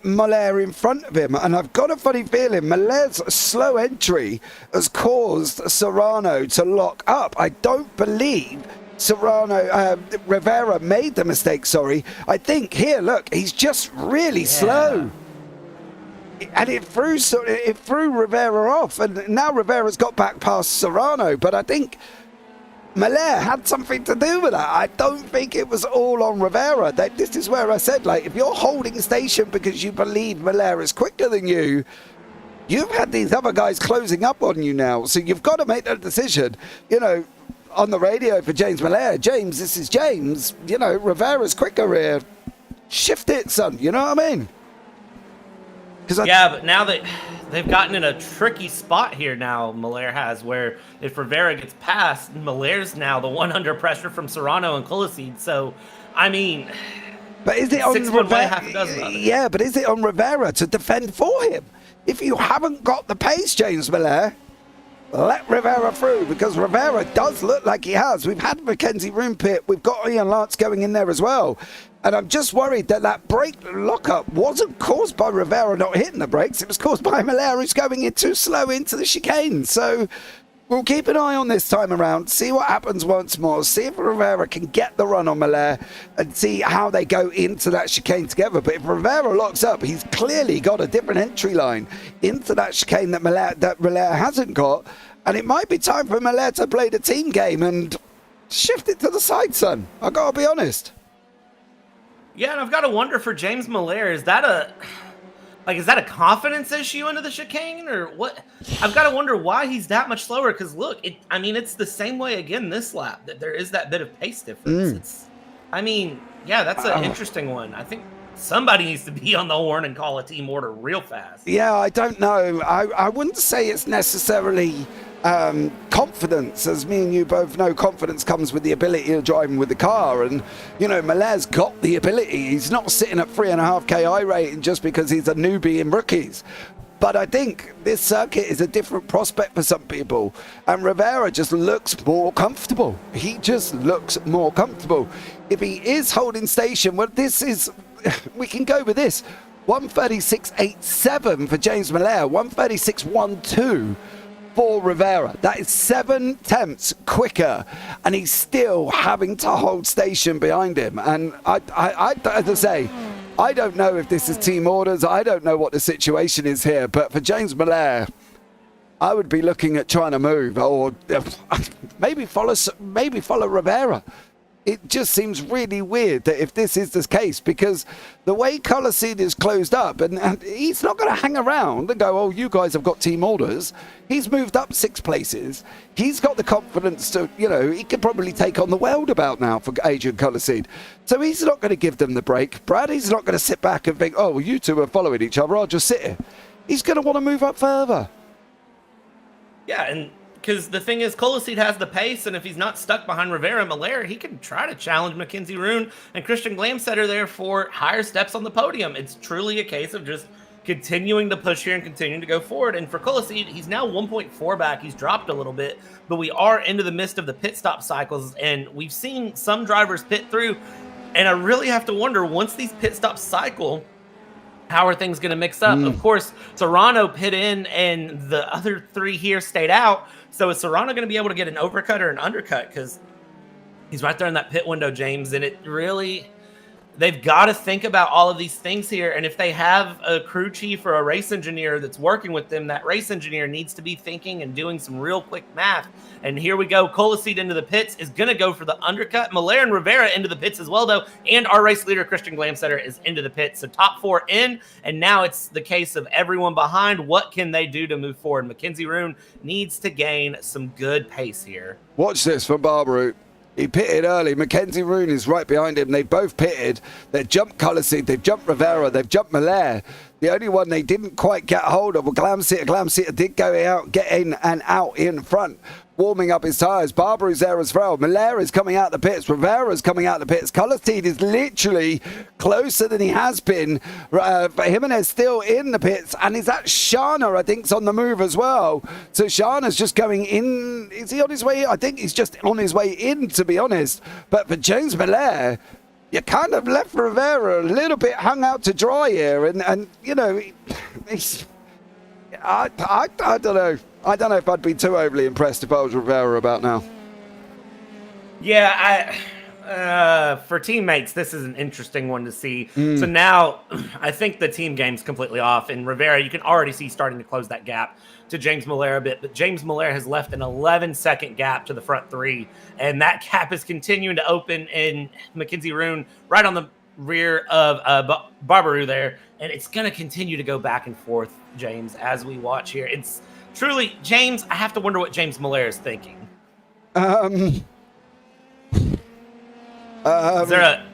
Moller in front of him, and I've got a funny feeling Moller's slow entry has caused Serrano to lock up. I don't believe Rivera made the mistake, sorry. I think here, look, he's just really slow. And it threw Rivera off, and now Rivera's got back past Serrano, but I think Moller had something to do with that. I don't think it was all on Rivera. This is where I said, like, if you're holding station because you believe Moller is quicker than you, you've had these other guys closing up on you now. So you've got to make that decision. You know, on the radio for James Moller, James, this is James. You know, Rivera's quicker here. Shift it, son. You know what I mean? But now that they've gotten in a tricky spot here now, Moller has, where if Rivera gets past, Moller's now the one under pressure from Serrano and Colossi. So, I mean, but is it on Rivera? Yeah, but is it on Rivera to defend for him? If you haven't got the pace, James Moller, let Rivera through, because Rivera does look like he has. We've had Mackenzie Roompit. We've got Ian Lance going in there as well. And I'm just worried that brake lockup wasn't caused by Rivera not hitting the brakes. It was caused by Moller, who's going in too slow into the chicane. So we'll keep an eye on this time around, see what happens once more, see if Rivera can get the run on Moller, and see how they go into that chicane together. But if Rivera locks up, he's clearly got a different entry line into that chicane that Moller hasn't got. And it might be time for Moller to play the team game and shift it to the side, son. I gotta be honest. Yeah, and I've got to wonder for James Moller, is that a confidence issue into the chicane, or what? I've got to wonder why he's that much slower, because look, it's the same way again this lap, that there is that bit of pace difference. That's an interesting one. I think somebody needs to be on the horn and call a team order real fast. Yeah, I don't know. I wouldn't say it's necessarily confidence. As me and you both know, confidence comes with the ability of driving with the car, and you know, Moller's got the ability. He's not sitting at 3.5k I rating just because he's a newbie in rookies. But I think this circuit is a different prospect for some people, and Rivera just looks more comfortable. He just looks more comfortable. If he is holding station, well, we can go with this. 136.87 for James Moller, 136.12 for Rivera. That is 7 tenths quicker, and he's still having to hold station behind him. And I as I say, I don't know if this is team orders. I don't know what the situation is here, but for James Moller, I would be looking at trying to move, or maybe follow Rivera. It just seems really weird that if this is the case, because the way Colossi is closed up, and he's not going to hang around and go, oh, you guys have got team orders. He's moved up 6 places. He's got the confidence to, you know, he could probably take on the world about now for Adrian Colossi. So he's not going to give them the break. Brady's not going to sit back and think, oh, well, you two are following each other, I'll just sit here. He's going to want to move up further. Yeah, and because the thing is, Coliseid has the pace, and if he's not stuck behind Rivera and Malher, he can try to challenge Mackenzie Rune and Christian Glamsetter there for higher steps on the podium. It's truly a case of just continuing to push here and continuing to go forward. And for Coliseid, he's now 1.4 back. He's dropped a little bit, but we are into the midst of the pit stop cycles, and we've seen some drivers pit through. And I really have to wonder, once these pit stops cycle, how are things going to mix up? Of course, Serrano pit in, and the other three here stayed out. So is Serrano going to be able to get an overcut or an undercut? Because he's right there in that pit window, James. And it really, they've got to think about all of these things here. And if they have a crew chief or a race engineer that's working with them, that race engineer needs to be thinking and doing some real quick math. And here we go. Coliseid into the pits is going to go for the undercut. Malher and Rivera into the pits as well, though. And our race leader, Christian Glamsetter, is into the pits. So top four in. And now it's the case of everyone behind. What can they do to move forward? Mackenzie Rune needs to gain some good pace here. Watch this from Barbaroux. He pitted early. Mackenzie Rune is right behind him. They both pitted. They've jumped Coliseid. They've jumped Rivera. They've jumped Malher. The only one they didn't quite get hold of was Glamsetter. Glamsetter did go out, get in and out in front, warming up his tyres. Barbaroux's there as well. Malher is coming out the pits. Rivera's coming out the pits. Coliseid is literally closer than he has been. Jimenez still in the pits, and is that Shana, I think, is on the move as well. So Shana's just going in. Is he on his way? I think he's just on his way in, to be honest. But for James Malher, you kind of left Rivera a little bit hung out to dry here, and you know, he's, I don't know. I don't know if I'd be too overly impressed if I was Rivera about now. Yeah, for teammates, this is an interesting one to see. So now I think the team game's completely off, and Rivera, you can already see starting to close that gap to James Malher a bit, but James Malher has left an 11-second gap to the front three, and that gap is continuing to open in Mackenzie Rune right on the rear of Barbaroux there, and it's going to continue to go back and forth, James, as we watch here. It's truly, James, I have to wonder what James Malher is thinking. Is there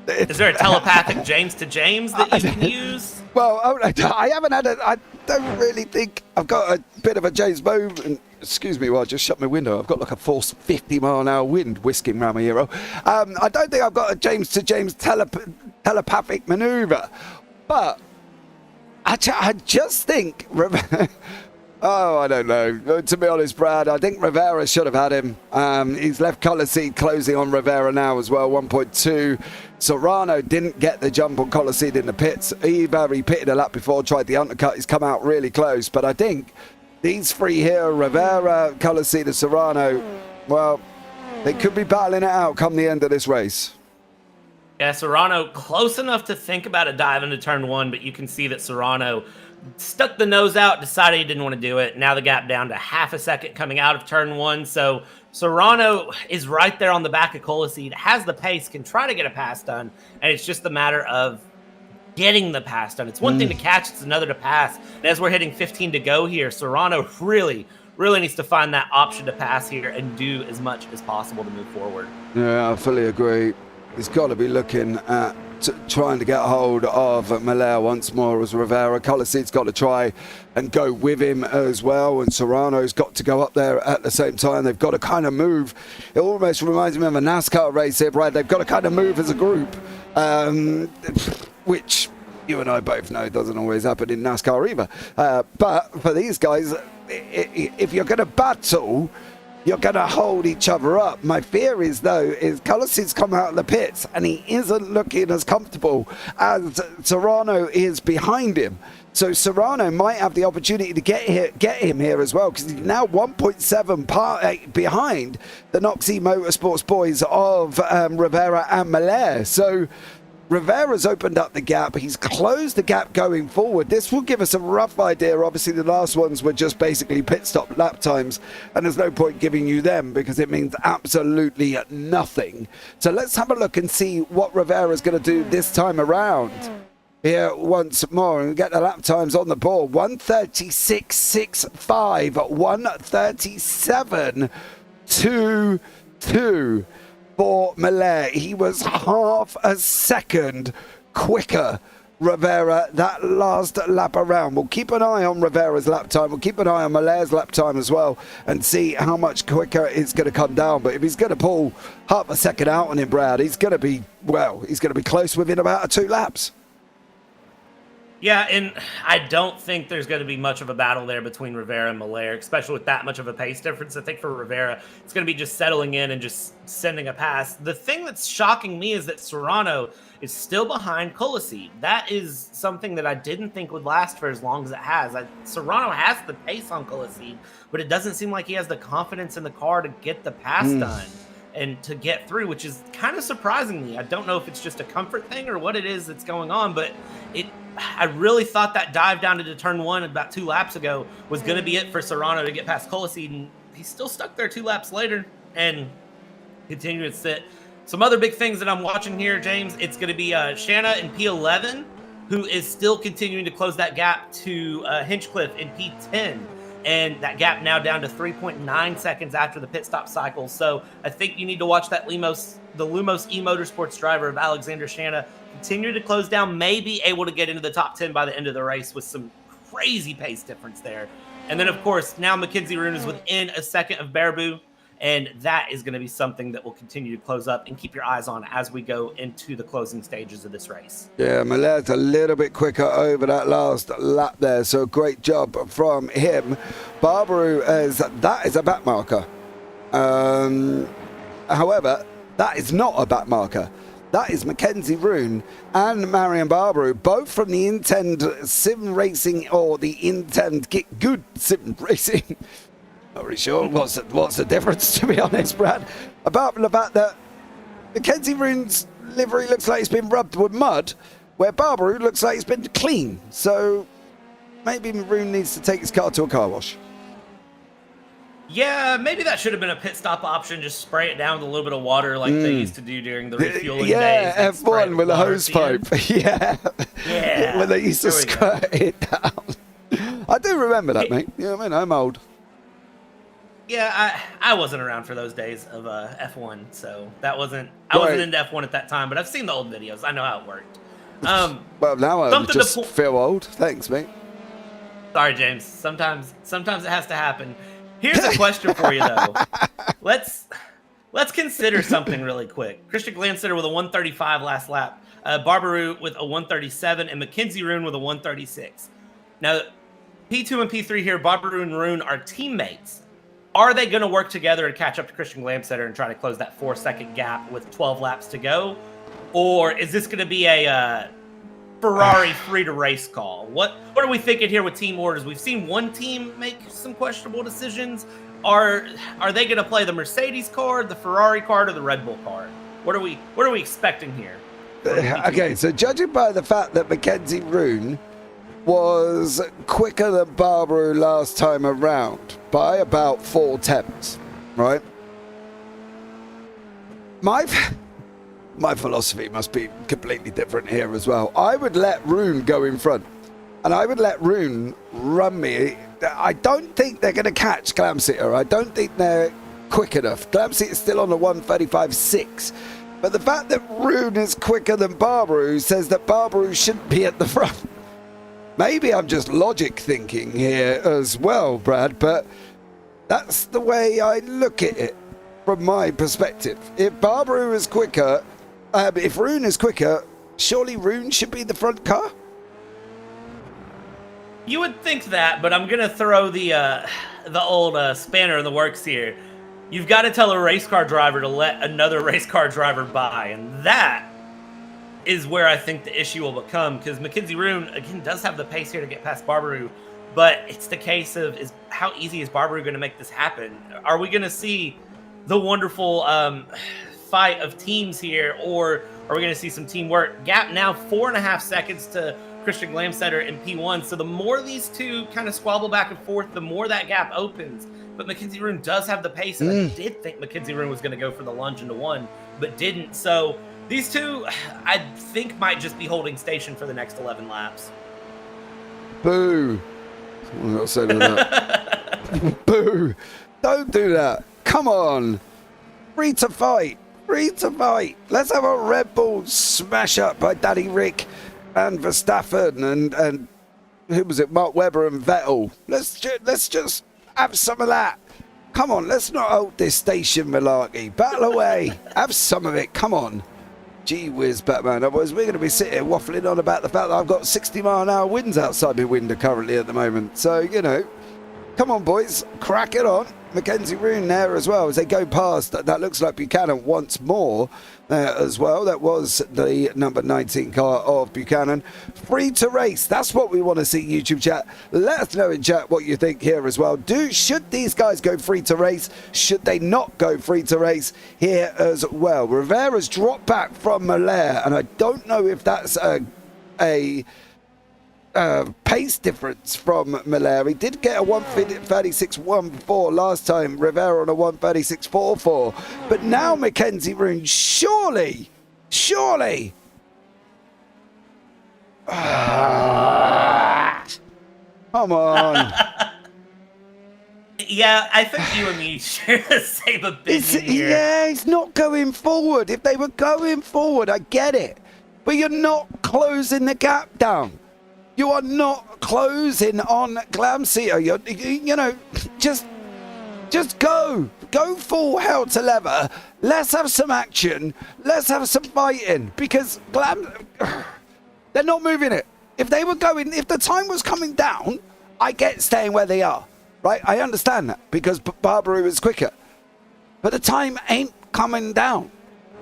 a telepathic James to James that you can use? Well, I haven't had I don't really think I've got a bit of a James moment. Excuse me while I just shut my window. I've got like a force 50-mile-an-hour wind whisking around my ear. I don't think I've got a James to James telepathic maneuver. But I just think... Oh, I don't know. To be honest, Brad, I think Rivera should have had him. He's left Coliseid closing on Rivera now as well, 1.2. Serrano didn't get the jump on Coliseid in the pits. He pitted a lap before, tried the undercut. He's come out really close. But I think these three here, Rivera, Coliseid and Serrano, well, they could be battling it out come the end of this race. Yeah, Serrano close enough to think about a dive into turn one, but you can see that Serrano stuck the nose out, decided he didn't want to do it. Now the gap down to half a second coming out of turn one. So Serrano is right there on the back of Coliseid, has the pace, can try to get a pass done, and it's just a matter of getting the pass done. It's one thing to catch, it's another to pass. And as we're hitting 15 to go here, Serrano really needs to find that option to pass here and do as much as possible to move forward. Yeah, I fully agree. He's got to be looking at trying to get hold of Malher once more as Rivera. Coliseid's got to try and go with him as well, and Serrano's got to go up there at the same time. They've got to kind of move. It almost reminds me of a NASCAR race here, Brad. They've got to kind of move as a group, which you and I both know doesn't always happen in NASCAR either. But for these guys, if you're going to battle, you're going to hold each other up. My fear is, though, is Coliseid's come out of the pits and he isn't looking as comfortable as Serrano is behind him. So Serrano might have the opportunity to get him here as well, because he's now 1.7 behind the Noxie Motorsports boys of Rivera and Malher. So Rivera's opened up the gap. He's closed the gap going forward. This will give us a rough idea. Obviously, the last ones were just basically pit stop lap times, and there's no point giving you them because it means absolutely nothing. So let's have a look and see what Rivera's going to do this time around. Here once more and get the lap times on the board. 1:36.65, 1:37.22 for Malher. He was half a second quicker Rivera that last lap around. We'll keep an eye on Rivera's lap time. We'll keep an eye on Malaire's lap time as well and see how much quicker it's going to come down. But if he's going to pull half a second out on him, Brad, he's going to be close within about 2 laps. Yeah, and I don't think there's going to be much of a battle there between Rivera and Malaire, especially with that much of a pace difference. I think for Rivera, it's going to be just settling in and just sending a pass. The thing that's shocking me is that Serrano is still behind Colisi. That is something that I didn't think would last for as long as it has. Serrano has the pace on Colisi, but it doesn't seem like he has the confidence in the car to get the pass done and to get through, which is kind of surprising me. I don't know if it's just a comfort thing or what it is that's going on, but I really thought that dive down into turn 1 about 2 laps ago was going to be it for Serrano to get past Colisi, and he's still stuck there 2 laps later and continuing to sit. Some other big things that I'm watching here, James, it's going to be Shanna in P11, who is still continuing to close that gap to Hinchcliffe in P10. And that gap now down to 3.9 seconds after the pit stop cycle. So I think you need to watch that the Lumos eMotorsports driver of Alexander Shanna continue to close down, may be able to get into the top 10 by the end of the race with some crazy pace difference there. And then, of course, now Mackenzie Roon is within a second of Baraboo, and that is going to be something that will continue to close up and keep your eyes on as we go into the closing stages of this race. Yeah, Malaire's a little bit quicker over that last lap there, so great job from him. Barbaru, that is a back marker. However, that is not a back marker. That is Mackenzie Roon and Marion Barbaru, both from the Intend Sim Racing, or the Intend Get Good Sim Racing. Not really sure what's the difference, to be honest, Brad. Apart from the fact that Mackenzie Roon's livery looks like it's been rubbed with mud, where Barbaru looks like it's been clean. So maybe Roon needs to take his car to a car wash. Yeah, maybe that should have been a pit stop option. Just spray it down with a little bit of water like they used to do during the refueling days. Yeah, F1 with a hose pipe. Yeah. When they used to squirt it down. I do remember that, mate. You know what I mean? I'm old. Yeah, I wasn't around for those days of F1, so I wasn't into F1 at that time, but I've seen the old videos. I know how it worked. Well, now I just feel old. Thanks, mate. Sorry, James. Sometimes it has to happen. Here's a question for you, though. Let's consider something really quick. Christian Glanstetter with a 135 last lap, Barbaru with a 137, and Mackenzie Roon with a 136. Now, P2 and P3 here, Barbaru and Roon are teammates. Are they going to work together and catch up to Christian Glanstetter and try to close that 4-second gap with 12 laps to go? Or is this going to be a Ferrari free-to-race call? What are we thinking here with team orders? We've seen one team make some questionable decisions. Are they going to play the Mercedes card, the Ferrari card, or the Red Bull card? What are we expecting here? Okay, so judging by the fact that Mackenzie Roon was quicker than Barbaru last time around by about 4 tenths, right? My philosophy must be completely different here as well. I would let Roon go in front, and I would let Roon run me. I don't think they're going to catch Glamsitter. I don't think they're quick enough. Glamsitter's still on the 135.6. But the fact that Roon is quicker than Barbaru says that Barbaru shouldn't be at the front. Maybe I'm just logic thinking here as well, Brad, but that's the way I look at it from my perspective. If Barbaru is quicker, if Roon is quicker, surely Roon should be the front car? You would think that, but I'm going to throw the old spanner in the works here. You've got to tell a race car driver to let another race car driver by, and that is where I think the issue will become, because Mackenzie Roon, again, does have the pace here to get past Barbaru, but it's the case of how easy is Barbaru going to make this happen? Are we going to see the wonderful fight of teams here, or are we going to see some teamwork? Gap now 4.5 seconds to Christian Glamstetter in P1, so the more these two kind of squabble back and forth, the more that gap opens. But Mackenzie Roon does have the pace, and I did think Mackenzie Roon was going to go for the lunge into 1, but didn't. So these two, I think, might just be holding station for the next 11 laps. Boo. What got to say to that? Boo. Don't do that. Come on. Free to fight. Free to fight. Let's have a Red Bull smash up by Daddy Rick and Verstappen and who was it? Mark Webber and Vettel. Let's just have some of that. Come on, let's not hold this station malarkey. Battle away. Have some of it. Come on. Gee whiz, Batman. Otherwise, we're going to be sitting here waffling on about the fact that I've got 60-mile-an-hour winds outside my window currently at the moment. So, you know, come on, boys. Crack it on. Mackenzie Roon there as well as they go past. That looks like Buchanan once more as well. That was the number 19 car of Buchanan. Free to race. That's what we want to see, YouTube chat. Let us know in chat what you think here as well. Should these guys go free to race? Should they not go free to race here as well? Rivera's dropped back from Malaire, and I don't know if that's a pace difference from Malaire. He did get a 136.14 last time, Rivera on a 136.44. But now Mackenzie Roon, surely. Come on. Yeah, I think you and me share the same opinion here. Yeah, he's not going forward. If they were going forward, I get it. But you're not closing the gap down. You are not closing on Glamseer. You know, just go full hell to leather. Let's have some action. Let's have some fighting because they're not moving it. If the time was coming down, I get staying where they are, right? I understand that because Barbaru is quicker, but the time ain't coming down.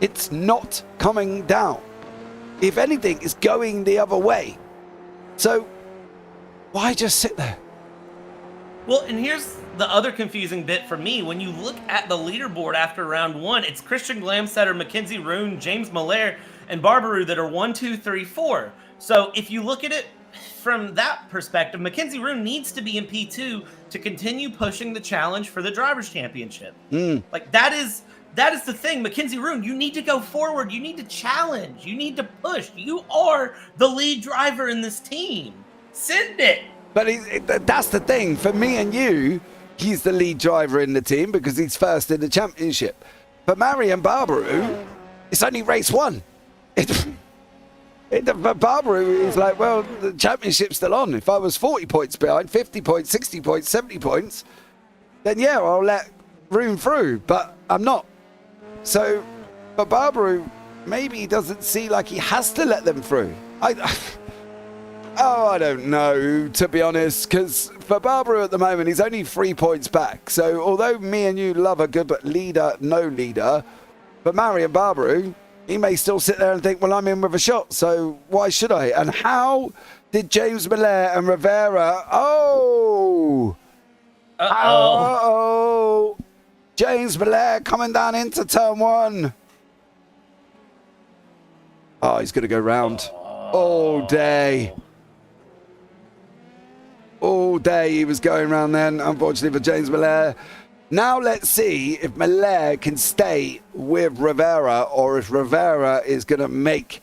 It's not coming down. If anything, it's going the other way. So, why just sit there? Well, and here's the other confusing bit for me. When you look at the leaderboard after round one, it's Christian Glamsetter, Mackenzie Roon, James Malaire, and Barbaru that are 1, 2, 3, 4. So if you look at it from that perspective, Mackenzie Roon needs to be in P2 to continue pushing the challenge for the Drivers' Championship. Like, that is the thing. Mackenzie Roon, you need to go forward. You need to challenge. You need to push. You are the lead driver in this team. Send it. But that's the thing. For me and you, he's the lead driver in the team because he's first in the championship. For Marian Barbaru, it's only race one. Barbaru is like, well, the championship's still on. If I was 40 points behind, 50 points, 60 points, 70 points, then yeah, I'll let Roon through. But I'm not. So, for Barbaru, maybe he doesn't see like he has to let them through. I don't know, to be honest, because for Barbaru at the moment, he's only 3 points back. So, although me and you love a good leader, no leader, for Marian Barbaru, he may still sit there and think, well, I'm in with a shot, so why should I? And how did James Malaire and Rivera... Uh-oh. James Malaire coming down into turn one. Oh, he's going to go round all day. All day he was going round then, unfortunately for James Malaire. Now let's see if Malaire can stay with Rivera or if Rivera is going to make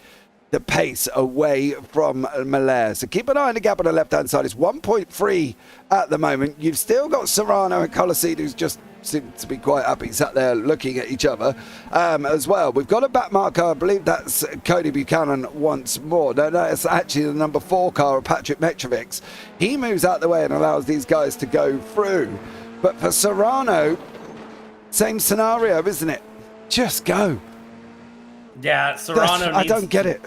the pace away from Malaire. So keep an eye on the gap on the left-hand side. It's 1.3 at the moment. You've still got Serrano and Coliseid, who's just seem to be quite happy, sat there looking at each other as well. We've got a back marker. I believe that's Cody Buchanan once more. No, it's actually the number 4 car of Patrick Metrovics. He moves out the way and allows these guys to go through. But for Serrano, same scenario, isn't it? Just go. Yeah, Serrano I don't get it.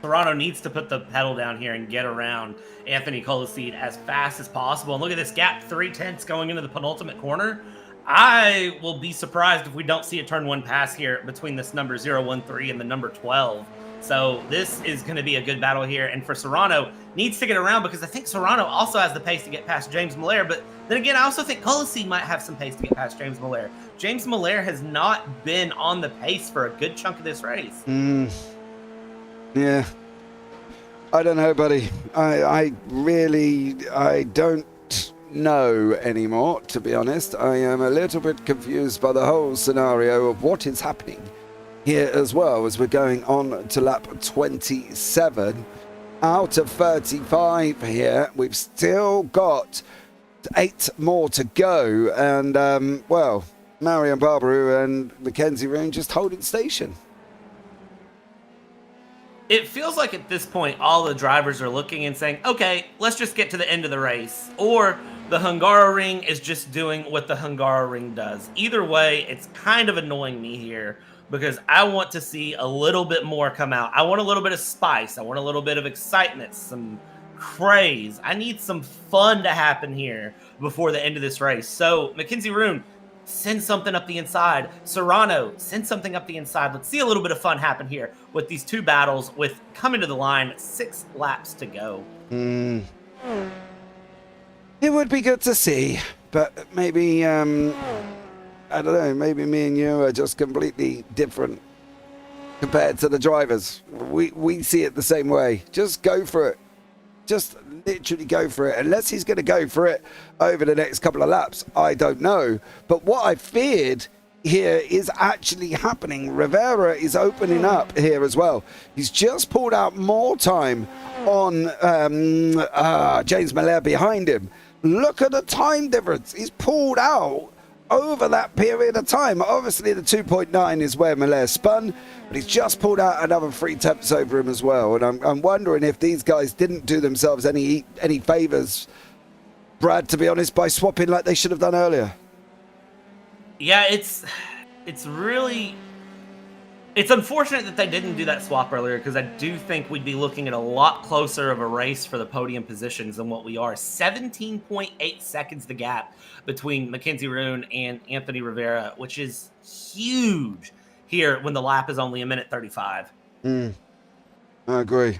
Serrano needs to put the pedal down here and get around Anthony Coliseid as fast as possible. And look at this gap, 3/10 going into the penultimate corner. I will be surprised if we don't see a turn 1 pass here between this number 013 and the number 12. So this is going to be a good battle here. And for Serrano, needs to get around because I think Serrano also has the pace to get past James Malaire. But then again, I also think Coliseid might have some pace to get past James Malaire. James Malaire has not been on the pace for a good chunk of this race. Yeah. I don't know, buddy. I don't know anymore, to be honest. I am a little bit confused by the whole scenario of what is happening here as well as we're going on to lap 27 out of 35 here. We've still got 8 more to go. And, well, Marian Barbaru and Mackenzie Roon just holding station. It feels like at this point, all the drivers are looking and saying, okay, let's just get to the end of the race. Or the Hungaroring is just doing what the Hungaroring does. Either way, it's kind of annoying me here because I want to see a little bit more come out. I want a little bit of spice. I want a little bit of excitement, some craze. I need some fun to happen here before the end of this race. So, Mackenzie Roon, send something up the inside. Serrano, send something up the inside. Let's see a little bit of fun happen here with these two battles with coming to the line, 6 laps to go. It would be good to see, but maybe, I don't know, maybe me and you are just completely different compared to the drivers. We see it the same way. Just go for it. Just literally go for it. Unless he's going to go for it over the next couple of laps, I don't know. But what I feared here is actually happening. Rivera is opening up here as well. He's just pulled out more time on James Miller behind him. Look at the time difference. He's pulled out over that period of time. Obviously, the 2.9 is where Miller spun, but he's just pulled out another 3 tenths over him as well. And I'm wondering if these guys didn't do themselves any favors, Brad, to be honest, by swapping like they should have done earlier. Yeah, it's unfortunate that they didn't do that swap earlier because I do think we'd be looking at a lot closer of a race for the podium positions than what we are. 17.8 seconds the gap between Mackenzie Roon and Anthony Rivera, which is huge here when the lap is only 1:35. I agree.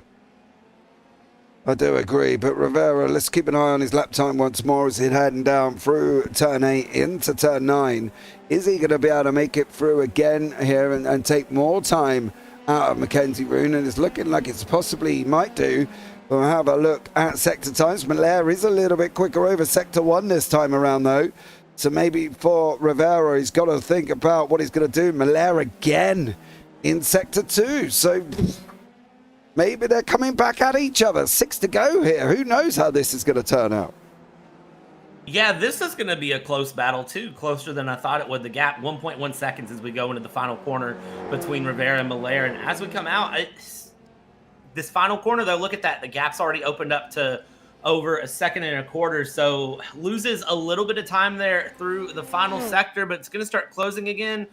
I do agree, but Rivera, let's keep an eye on his lap time once more as he's heading down through turn 8 into turn 9. Is he going to be able to make it through again here and take more time out of Mackenzie Roon? And it's looking like it's possibly he might do. We'll have a look at sector times. Miller is a little bit quicker over sector 1 this time around, though. So maybe for Rivera, he's got to think about what he's going to do. Miller again in sector 2. So maybe they're coming back at each other. 6 to go here. Who knows how this is going to turn out? Yeah, this is going to be a close battle, too. Closer than I thought it would. The gap, 1.1 seconds as we go into the final corner between Rivera and Miller. And as we come out, this final corner, though, look at that. The gap's already opened up to over 1.25 seconds. So loses a little bit of time there through the final sector, but it's going to start closing again.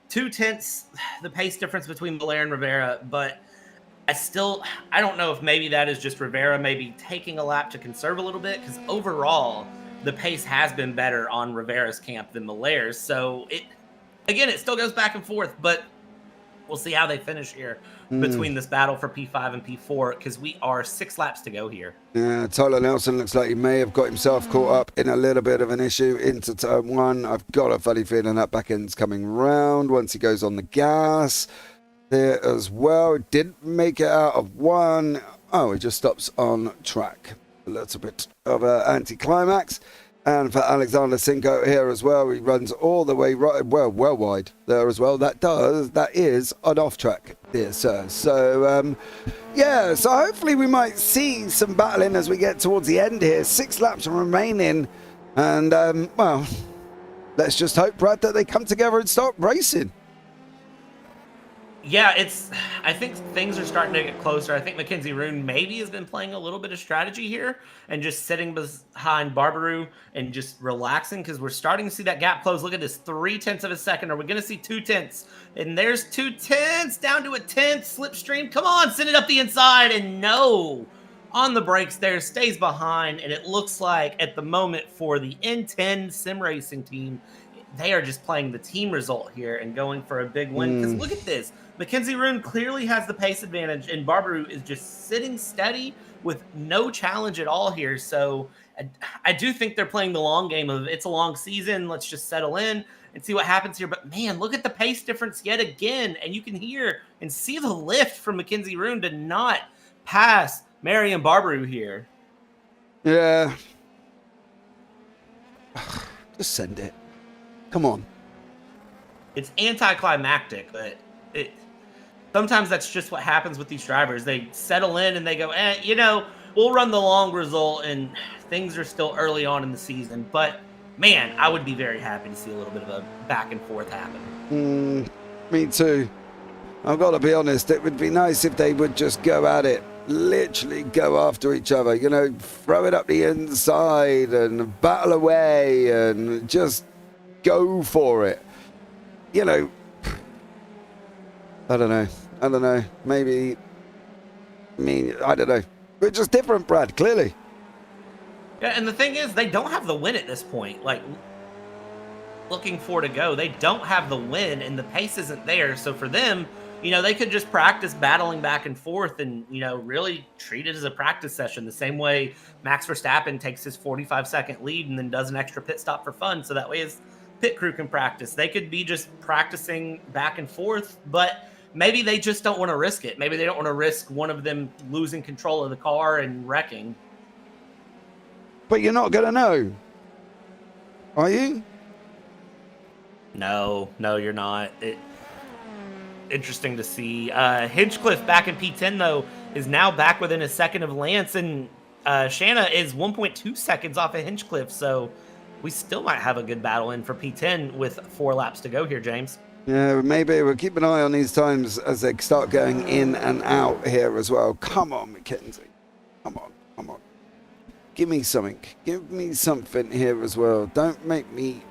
2 tenths, the pace difference between Miller and Rivera. But I don't know if maybe that is just Rivera maybe taking a lap to conserve a little bit, because overall the pace has been better on Rivera's camp than Miller's. So it still goes back and forth, but we'll see how they finish here between this battle for P5 and P4, because we are 6 laps to go here. Yeah, Tyler Nelson looks like he may have got himself caught up in a little bit of an issue into turn 1. I've got a funny feeling that back end's coming round once he goes on the gas. There as well. Didn't make it out of 1. Oh, he just stops on track. A little bit of an anticlimax. And for Alexander Cinco here as well, he runs all the way right, well wide there as well. That is an off track, dear sir. So, yeah, so hopefully we might see some battling as we get towards the end here. 6 laps remaining. And, well, let's just hope, Brad, that they come together and start racing. Yeah, I think things are starting to get closer. I think Mackenzie Roon maybe has been playing a little bit of strategy here and just sitting behind Barbarou and just relaxing, because we're starting to see that gap close. Look at this, 3 tenths of a second. Are we going to see 2 tenths? And there's 2 tenths down to a 10th slipstream. Come on, send it up the inside. And no, on the brakes there, stays behind. And it looks like at the moment for the N10 sim racing team, they are just playing the team result here and going for a big win. Because look at this. Mackenzie Roon clearly has the pace advantage, and Barbarou is just sitting steady with no challenge at all here. So I do think they're playing the long game of it's a long season. Let's just settle in and see what happens here. But, man, look at the pace difference yet again. And you can hear and see the lift from Mackenzie Roon to not pass Marion Barbarou here. Yeah. Just send it. Come on. It's anticlimactic, but sometimes that's just what happens with these drivers. They settle in and they go, we'll run the long result, and things are still early on in the season. But, man, I would be very happy to see a little bit of a back and forth happen. Me too. I've got to be honest, it would be nice if they would just go at it. Literally go after each other, you know, throw it up the inside and battle away and just go for it. You know, I don't know. Maybe, I don't know. We're just different, Brad, clearly. Yeah, and the thing is, they don't have the win at this point. Like, looking for to go, they don't have the win, and the pace isn't there. So for them, you know, they could just practice battling back and forth and, you know, really treat it as a practice session, the same way Max Verstappen takes his 45-second lead and then does an extra pit stop for fun. So that way his pit crew can practice. They could be just practicing back and forth, but maybe they just don't want to risk it. Maybe they don't want to risk one of them losing control of the car and wrecking. But you're not going to know, are you? No, you're not. Interesting to see. Hinchcliffe back in P10, though, is now back within a second of Lance, and Shanna is 1.2 seconds off of Hinchcliffe, so we still might have a good battle in for P10 with 4 laps to go here, James. Yeah, maybe we'll keep an eye on these times as they start going in and out here as well. Come on, Mackenzie. Come on. Give me something. Give me something here as well. Don't make me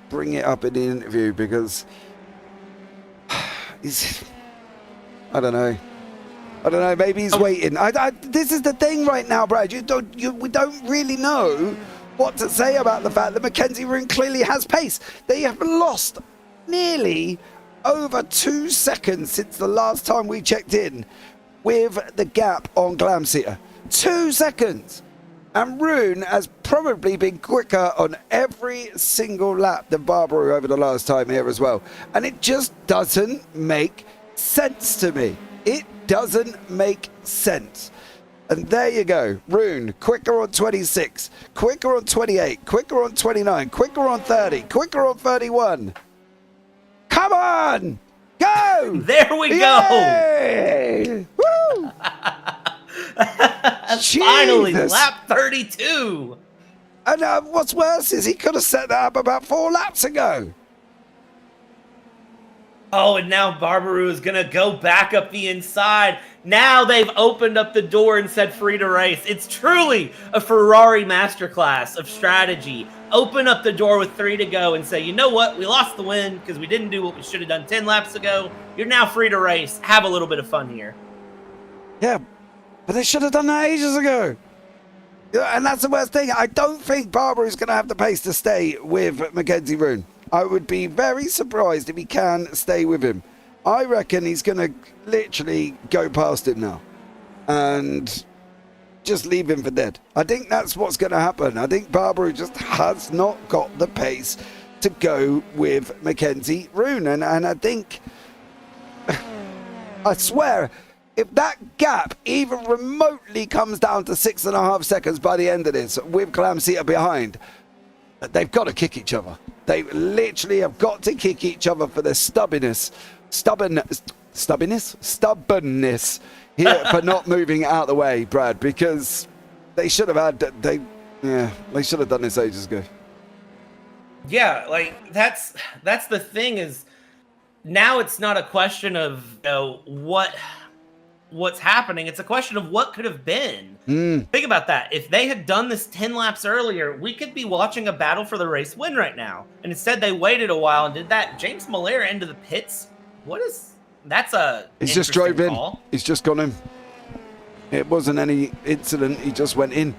bring it up in the interview because I don't know. Maybe he's waiting. This is the thing right now, Brad. We don't really know what to say about the fact that Mackenzie Roon clearly has pace. They have lost nearly over 2 seconds since the last time we checked in with the gap on Glamseater. 2 seconds. And Roon has probably been quicker on every single lap than Barbara over the last time here as well. And it just doesn't make sense to me. It doesn't make sense. And there you go. Roon, quicker on 26, quicker on 28, quicker on 29, quicker on 30, quicker on 31. Come on! Go! There we Yay! go! Woo! Finally, lap 32. And what's worse is he could have set that up about 4 laps ago. Oh, and now Barbaru is going to go back up the inside. Now they've opened up the door and said free to race. It's truly a Ferrari masterclass of strategy. Open up the door with 3 to go and say, you know what? We lost the win because we didn't do what we should have done 10 laps ago. You're now free to race. Have a little bit of fun here. Yeah, but they should have done that ages ago. Yeah, and that's the worst thing. I don't think Barbaru's going to have the pace to stay with Mackenzie Roon. I would be very surprised if he can stay with him. I reckon he's going to literally go past him now and just leave him for dead. I think that's what's going to happen. I think Barbaru just has not got the pace to go with Mackenzie Roon. And I think, I swear, if that gap even remotely comes down to 6.5 seconds by the end of this with Glamseater behind, they've got to kick each other. They literally have got to kick each other for their stubbornness here for not moving out of the way, Brad, because they should have they should have done this ages ago. Yeah, like that's the thing is now it's not a question of what's happening. It's a question of what could have been. Think about that. If they had done this 10 laps earlier, we could be watching a battle for the race win right now. And instead they waited a while and did that. James Malera into the pits. That's a He's just drove in. Call. He's just gone in. It wasn't any incident. He just went in.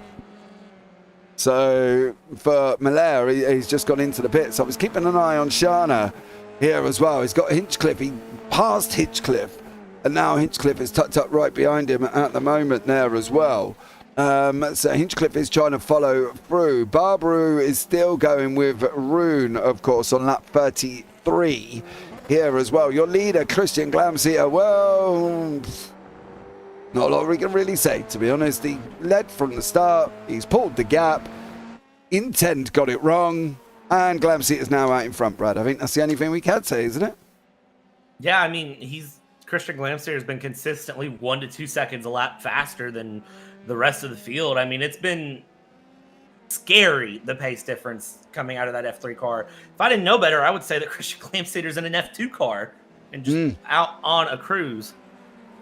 So for Malera, he's just gone into the pits. I was keeping an eye on Shanna here as well. He's got Hinchcliffe. He passed Hinchcliffe. And now Hinchcliffe is tucked up right behind him at the moment there as well. So Hinchcliffe is trying to follow through. Barbaru is still going with Roon, of course, on lap 33 here as well. Your leader, Christian Glamseater, well, not a lot we can really say, to be honest. He led from the start. He's pulled the gap. Intent got it wrong. And Glamseater is now out in front, Brad. I think that's the only thing we can say, isn't it? Yeah, I mean, Christian Glamseater has been consistently 1 to 2 seconds a lap faster than the rest of the field. I mean, it's been scary, the pace difference coming out of that F3 car. If I didn't know better, I would say that Christian Glamseater's in an F2 car. and just out on a cruise.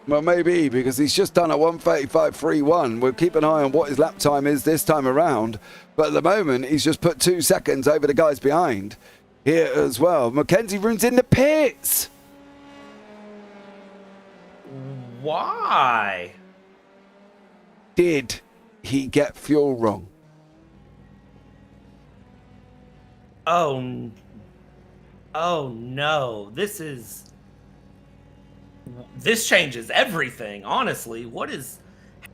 Well, maybe, because he's just done a 1:35.31. We'll keep an eye on what his lap time is this time around. But at the moment, he's just put 2 seconds over the guys behind here as well. Mackenzie Roon's in the pits. Why? Did he get fuel wrong? Oh no. This changes everything, honestly. What is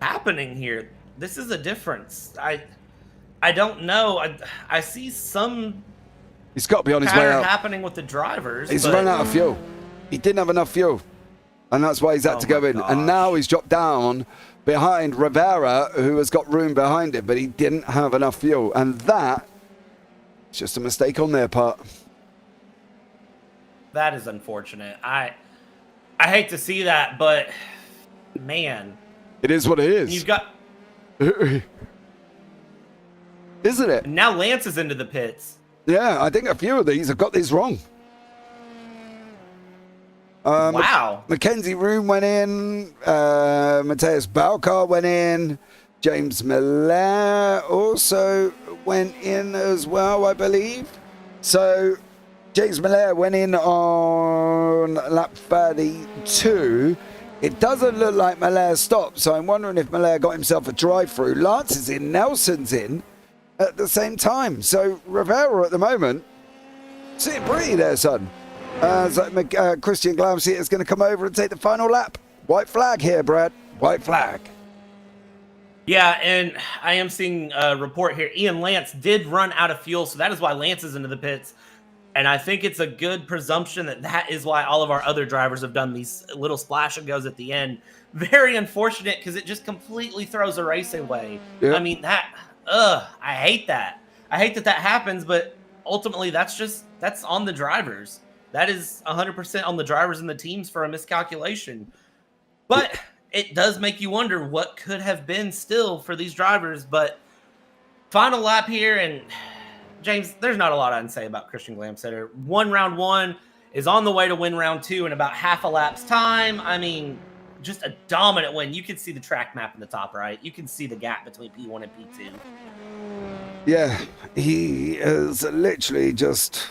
happening here? This is a difference. I don't know. I see some He's got to be on his way out. happening with the drivers. He's run out of fuel. He didn't have enough fuel. And that's why he's had to go in. Gosh. And now he's dropped down behind Rivera, who has got room behind him, but he didn't have enough fuel. And that is just a mistake on their part. That is unfortunate. I hate to see that, but man. It is what it is. You've got... Isn't it? Now Lance is into the pits. Yeah, I think a few of these have got this wrong. Wow. Mackenzie Room went in. Matthias Balcar went in. James Miller also went in as well, I believe. So James Miller went in on lap 32. It doesn't look like Miller stopped, so I'm wondering if Miller got himself a drive-through. Lance is in, Nelson's in at the same time. So Rivera at the moment, sitting pretty there, son. Christian Glamseater is going to come over and take the final lap. White flag here, Brad. White flag. Yeah, and I am seeing a report here. Ian Lance did run out of fuel, so that is why Lance is into the pits. And I think it's a good presumption that is why all of our other drivers have done these little splash and goes at the end. Very unfortunate because it just completely throws a race away. Yep. I mean, I hate that. I hate that happens, but ultimately that's on the drivers. That is 100% on the drivers and the teams for a miscalculation. But it does make you wonder what could have been still for these drivers. But final lap here, and James, there's not a lot I can say about Christian Glamseater. Won round one, is on the way to win round two in about half a lap's time. I mean, just a dominant win. You can see the track map in the top right. You can see the gap between P1 and P2. Yeah, he is literally just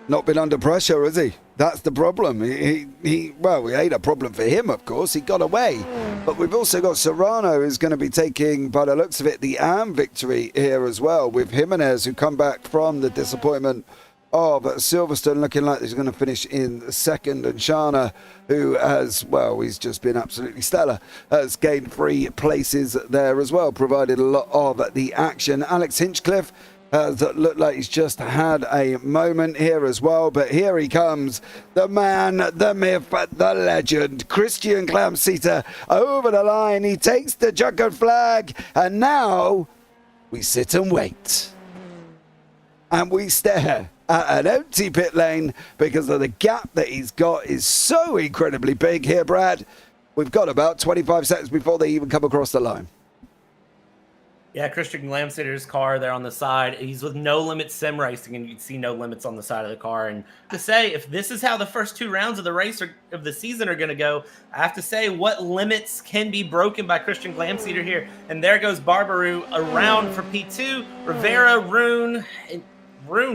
not been under pressure, has he? That's the problem. He ain't a problem for him, of course. He got away. But we've also got Serrano, who's going to be taking, by the looks of it, the AM victory here as well, with Jimenez, who come back from the disappointment of Silverstone, looking like he's going to finish in second. And Shana, who has, he's just been absolutely stellar, has gained 3 places there as well, provided a lot of the action. Alex Hinchcliffe that looked like he's just had a moment here as well, but here he comes, the man, the myth, the legend, Christian Glamseater over the line. He takes the checkered flag, and now we sit and wait, and we stare at an empty pit lane because of the gap that he's got is so incredibly big here, Brad. We've got about 25 seconds before they even come across the line. Yeah, Christian Glamseater's car there on the side. He's with No Limits Sim Racing, and you can see No Limits on the side of the car. And to say, if this is how the first 2 rounds of the race of the season are going to go, I have to say, what limits can be broken by Christian Glamseater here? And there goes Barbaru around for P2. Rivera, Rune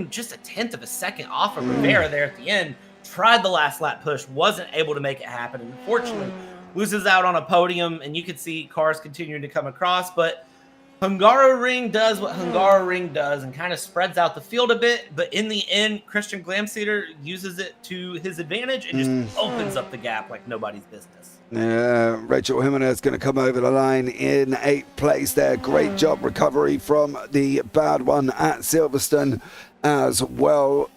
just a 1/10 of a second off of Rivera there at the end. Tried the last lap push, wasn't able to make it happen. And unfortunately, loses out on a podium, and you can see cars continuing to come across, but Hungaroring does what Hungaroring does and kind of spreads out the field a bit, but in the end, Christian Glamseater uses it to his advantage and just opens up the gap like nobody's business. Yeah, Rachel Jimenez going to come over the line in 8th place there. Great job recovery from the bad one at Silverstone as well.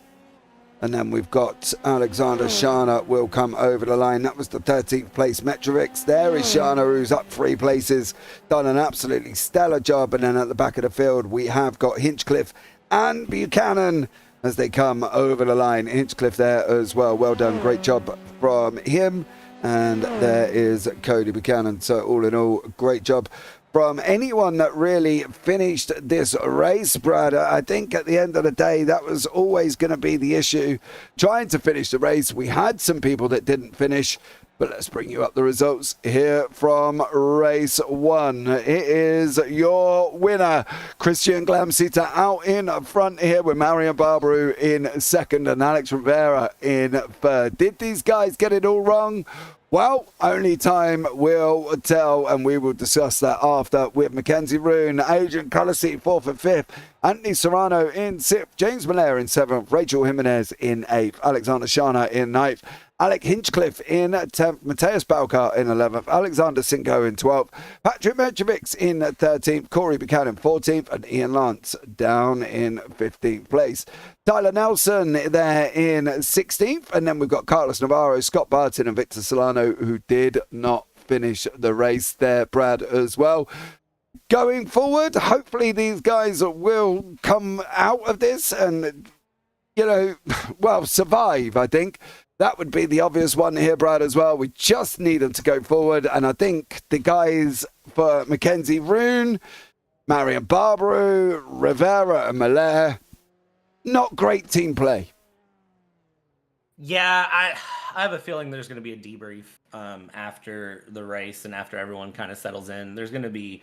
And then we've got Alexander Shana will come over the line. That was the 13th place Metrovics. There is Shana, who's up 3 places. Done an absolutely stellar job. And then at the back of the field, we have got Hinchcliffe and Buchanan as they come over the line. Hinchcliffe there as well. Well done. Great job from him. And there is Cody Buchanan. So all in all, great job from anyone that really finished this race, Brad. I think at the end of the day, that was always going to be the issue, trying to finish the race. We had some people that didn't finish, but let's bring you up the results here from race 1. It is your winner, Christian Glamsita, out in front here with Marian Barbaru in second and Alex Rivera in third. Did these guys get it all wrong? Well, only time will tell, and we will discuss that after, with Mackenzie Roon, Adrian Colossi 4th and 5th, Anthony Serrano in 6th, James Malaire in 7th, Rachel Jimenez in 8th, Alexander Shana in 9th, Alec Hinchcliffe in 10th, Mateus Balcar in 11th, Alexander Sinko in 12th, Patrick Merchovics in 13th, Corey Buchanan 14th, and Ian Lance down in 15th place. Tyler Nelson there in 16th, and then we've got Carlos Navarro, Scott Barton and Victor Solano, who did not finish the race there, Brad, as well. Going forward, hopefully these guys will come out of this and, survive, I think. That would be the obvious one here, Brad, as well. We just need them to go forward. And I think the guys for Mackenzie Roon, Marian Barbaru, Rivera and Malaire, not great team play. Yeah, I have a feeling there's going to be a debrief after the race and after everyone kind of settles in. There's going to be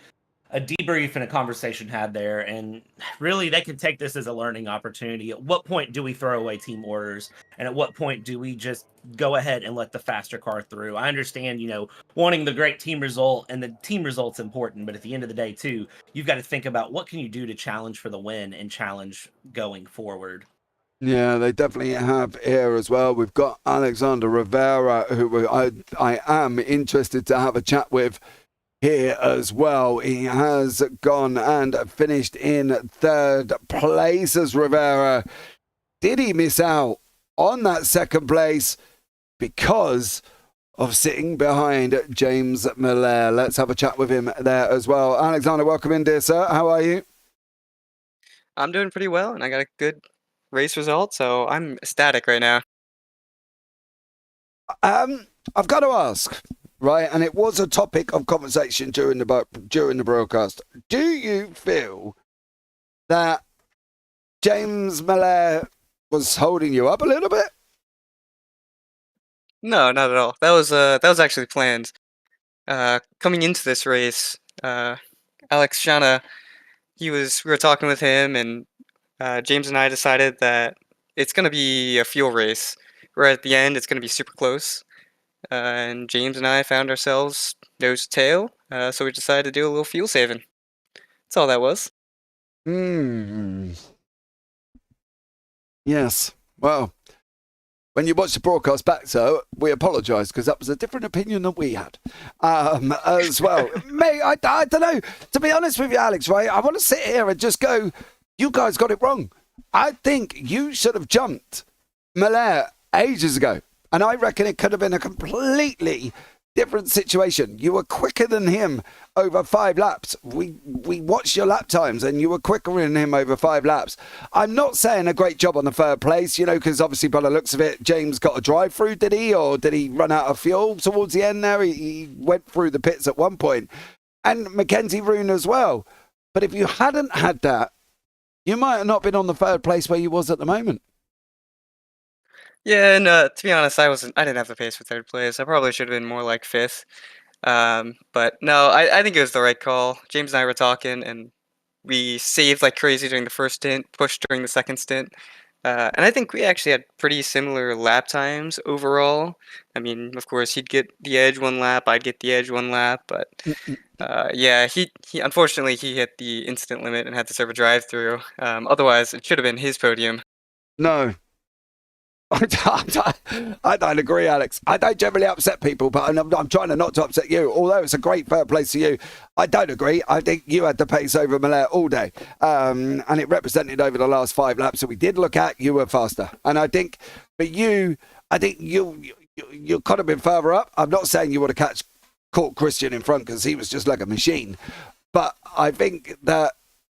a debrief and a conversation had there, and really they can take this as a learning opportunity. At what point do we throw away team orders, and at what point do we just go ahead and let the faster car through? I understand, wanting the great team result, and the team result's important, but at the end of the day too, you've got to think about what can you do to challenge for the win and challenge going forward. Yeah, they definitely have here as well. We've got Alexander Rivera, who I am interested to have a chat with here as well. He has gone and finished in third place as Rivera. Did he miss out on that second place because of sitting behind James Malaire? Let's have a chat with him there as well. Alexander, welcome in, dear sir. How are you? I'm doing pretty well, and I got a good race result, so I'm ecstatic right now. I've got to ask, right, and it was a topic of conversation during the broadcast. Do you feel that James Malaire was holding you up a little bit? No, not at all. That was actually planned. Coming into this race, Alex Shana, we were talking with him, and James and I decided that it's going to be a fuel race. Right at the end, it's going to be super close. And James and I found ourselves nose to tail, so we decided to do a little fuel saving. That's all that was. Yes. Well, when you watch the broadcast back, so we apologise because that was a different opinion than we had as well. Mate, I don't know. To be honest with you, Alex, right, I want to sit here and just go, you guys got it wrong. I think you should have jumped Malaire ages ago. And I reckon it could have been a completely different situation. You were quicker than him over 5 laps. We watched your lap times and you were quicker than him over 5 laps. I'm not saying a great job on the third place, because obviously by the looks of it, James got a drive through, did he? Or did he run out of fuel towards the end there? He went through the pits at one point. And Mackenzie Roon as well. But if you hadn't had that, you might have not been on the third place where you was at the moment. Yeah, and to be honest, I didn't have the pace for third place. I probably should have been more like 5th. But no, I think it was the right call. James and I were talking, and we saved like crazy during the first stint, pushed during the second stint. And I think we actually had pretty similar lap times overall. I mean, of course, he'd get the edge one lap, I'd get the edge one lap, but yeah, he unfortunately he hit the instant limit and had to serve a drive-through. Otherwise, it should have been his podium. No. I don't agree, Alex. I don't generally upset people, but I'm trying not to upset you. Although it's a great third place for you, I don't agree. I think you had the pace over Malaire all day, and it represented over the last 5 laps that we did look at. You were faster, and I think for you, you could have been further up. I'm not saying you would have caught Christian in front because he was just like a machine, but I think that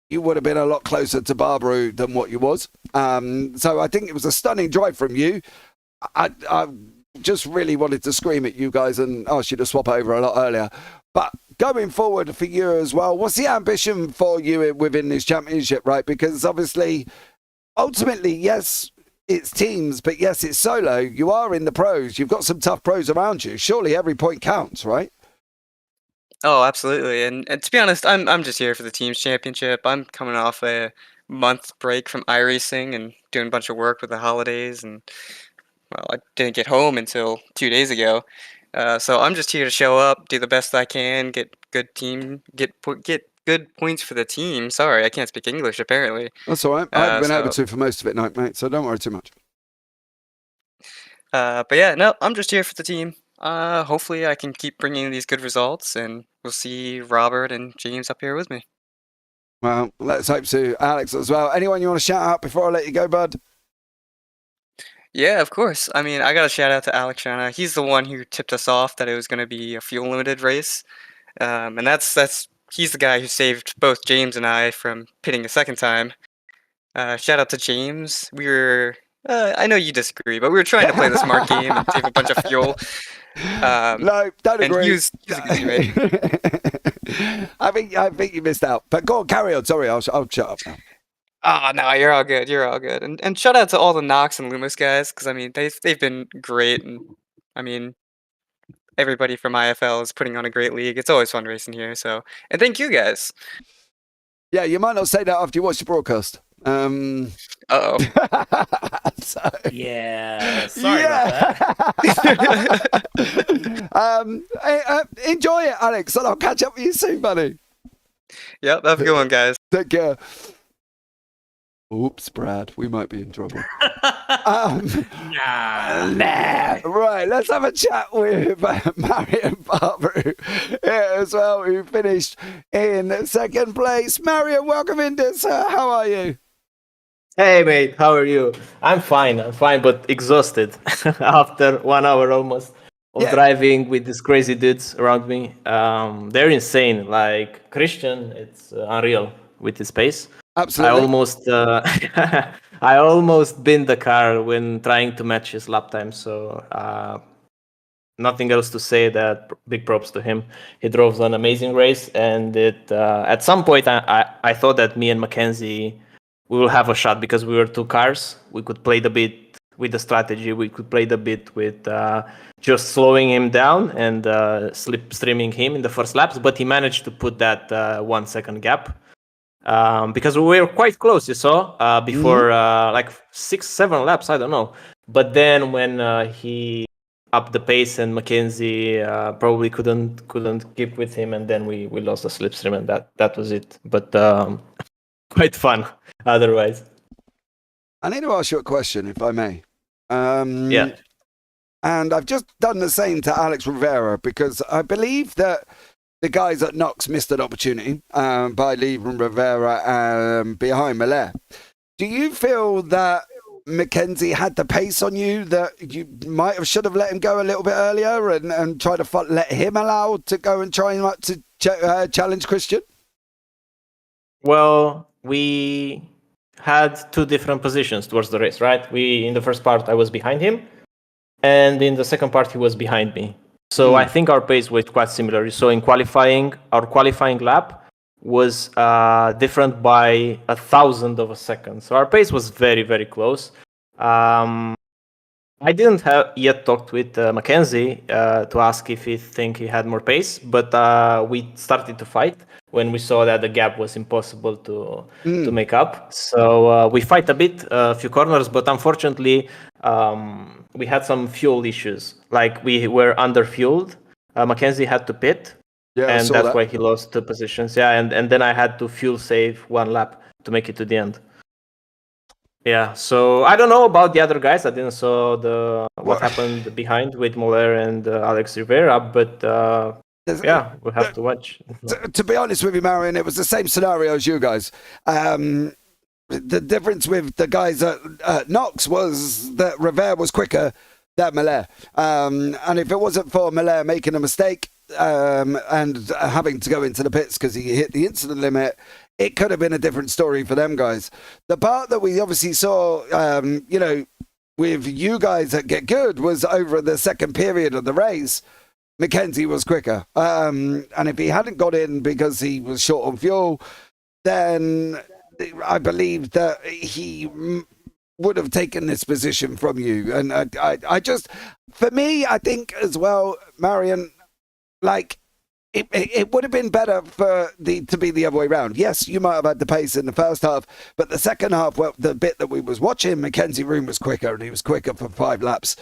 you would have been a lot closer to Barbaru than what you was. So I think it was a stunning drive from you. I just really wanted to scream at you guys and ask you to swap over a lot earlier. But going forward for you as well, what's the ambition for you within this championship, right? Because obviously, ultimately, yes, it's teams, but yes, it's solo. You are in the pros. You've got some tough pros around you. Surely every point counts, right? Oh, absolutely. And to be honest, I'm just here for the team's championship. I'm coming off a month break from iRacing and doing a bunch of work with the holidays, and well, I didn't get home until 2 days ago. So I'm just here to show up, do the best I can, get good points for the team. Sorry, I can't speak English apparently. That's all right. I've been able to for most of it, mate. So don't worry too much. But yeah, no, I'm just here for the team. Hopefully I can keep bringing these good results, and we'll see Robert and James up here with me. Well, let's hope so. Alex as well. Anyone you want to shout out before I let you go, bud? Yeah, of course. I mean, I got to shout out to Alex Shana. He's the one who tipped us off that it was going to be a fuel limited race. And he's the guy who saved both James and I from pitting a second time. Shout out to James. We were, I know you disagree, but we were trying to play the smart game and save a bunch of fuel. No, don't agree. And he was a good teammate. I think you missed out. But go on, carry on. Sorry, I'll shut up now. Oh, no, you're all good. You're all good. And shout out to all the Nox and Loomis guys, because, I mean, they've been great. And, I mean, everybody from iFL is putting on a great league. It's always fun racing here. So, and thank you guys. Yeah, you might not say that after you watch the broadcast. Uh-oh. So, Yeah, sorry about that. Enjoy it, Alex, and I'll catch up with you soon, buddy. Yep, have a good one, guys. Take care. Oops, Brad, we might be in trouble. Nah. Right, let's have a chat with Marion Barber here as well, who finished in second place. Marion, welcome into sir. How are you? Hey mate, how are you? I'm fine, but exhausted after 1 hour almost of driving with these crazy dudes around me. They're insane. Like Christian, it's unreal with his pace. Absolutely. I almost binned the car when trying to match his lap time. So nothing else to say. That big props to him. He drove an amazing race, and at some point I thought that me and Mackenzie, we will have a shot because we were two cars. We could play the bit with the strategy. We could play the bit with just slowing him down and slipstreaming him in the first laps. But he managed to put that 1 second gap because we were quite close, you saw, before like 6-7 laps, I don't know. But then when he upped the pace and Mackenzie probably couldn't keep with him, and then we lost the slipstream, and that was it. But quite fun otherwise. I need to ask you a question, if I may. Yeah. And I've just done the same to Alex Rivera, because I believe that the guys at Nox missed an opportunity by leaving Rivera behind Mallet. Do you feel that Mackenzie had the pace on you that you should have let him go a little bit earlier and try to let him allow to go and try to challenge Christian? Well, we had two different positions towards the race, right? In the first part, I was behind him, and in the second part, he was behind me. So I think our pace was quite similar. So in qualifying, our qualifying lap was different by 1,000 of a second. So our pace was very, very close. I didn't have yet talked with Mackenzie to ask if he think he had more pace, but we started to fight when we saw that the gap was impossible to make up. So we fight a bit, a few corners, but unfortunately we had some fuel issues. Like we were under-fueled. Mackenzie had to pit, and that's why he lost 2 positions. Yeah, and then I had to fuel save 1 lap to make it to the end. Yeah, so I don't know about the other guys. I didn't saw what happened behind with Muller and Alex Rivera, but yeah, we'll have to watch. To be honest with you, Marion, it was the same scenario as you guys. The difference with the guys at Nox was that Rivera was quicker than Muller. And if it wasn't for Muller making a mistake and having to go into the pits because he hit the incident limit, it could have been a different story for them guys. The part that we obviously saw, with you guys that get good was over the second period of the race. Mackenzie was quicker. And if he hadn't got in because he was short on fuel, then I believe that he would have taken this position from you. And I just, for me, I think as well, Marion, like, it would have been better to be the other way around. Yes, you might have had the pace in the first half, but the second half, well, the bit that we was watching, Mackenzie Room was quicker, and he was quicker for 5 laps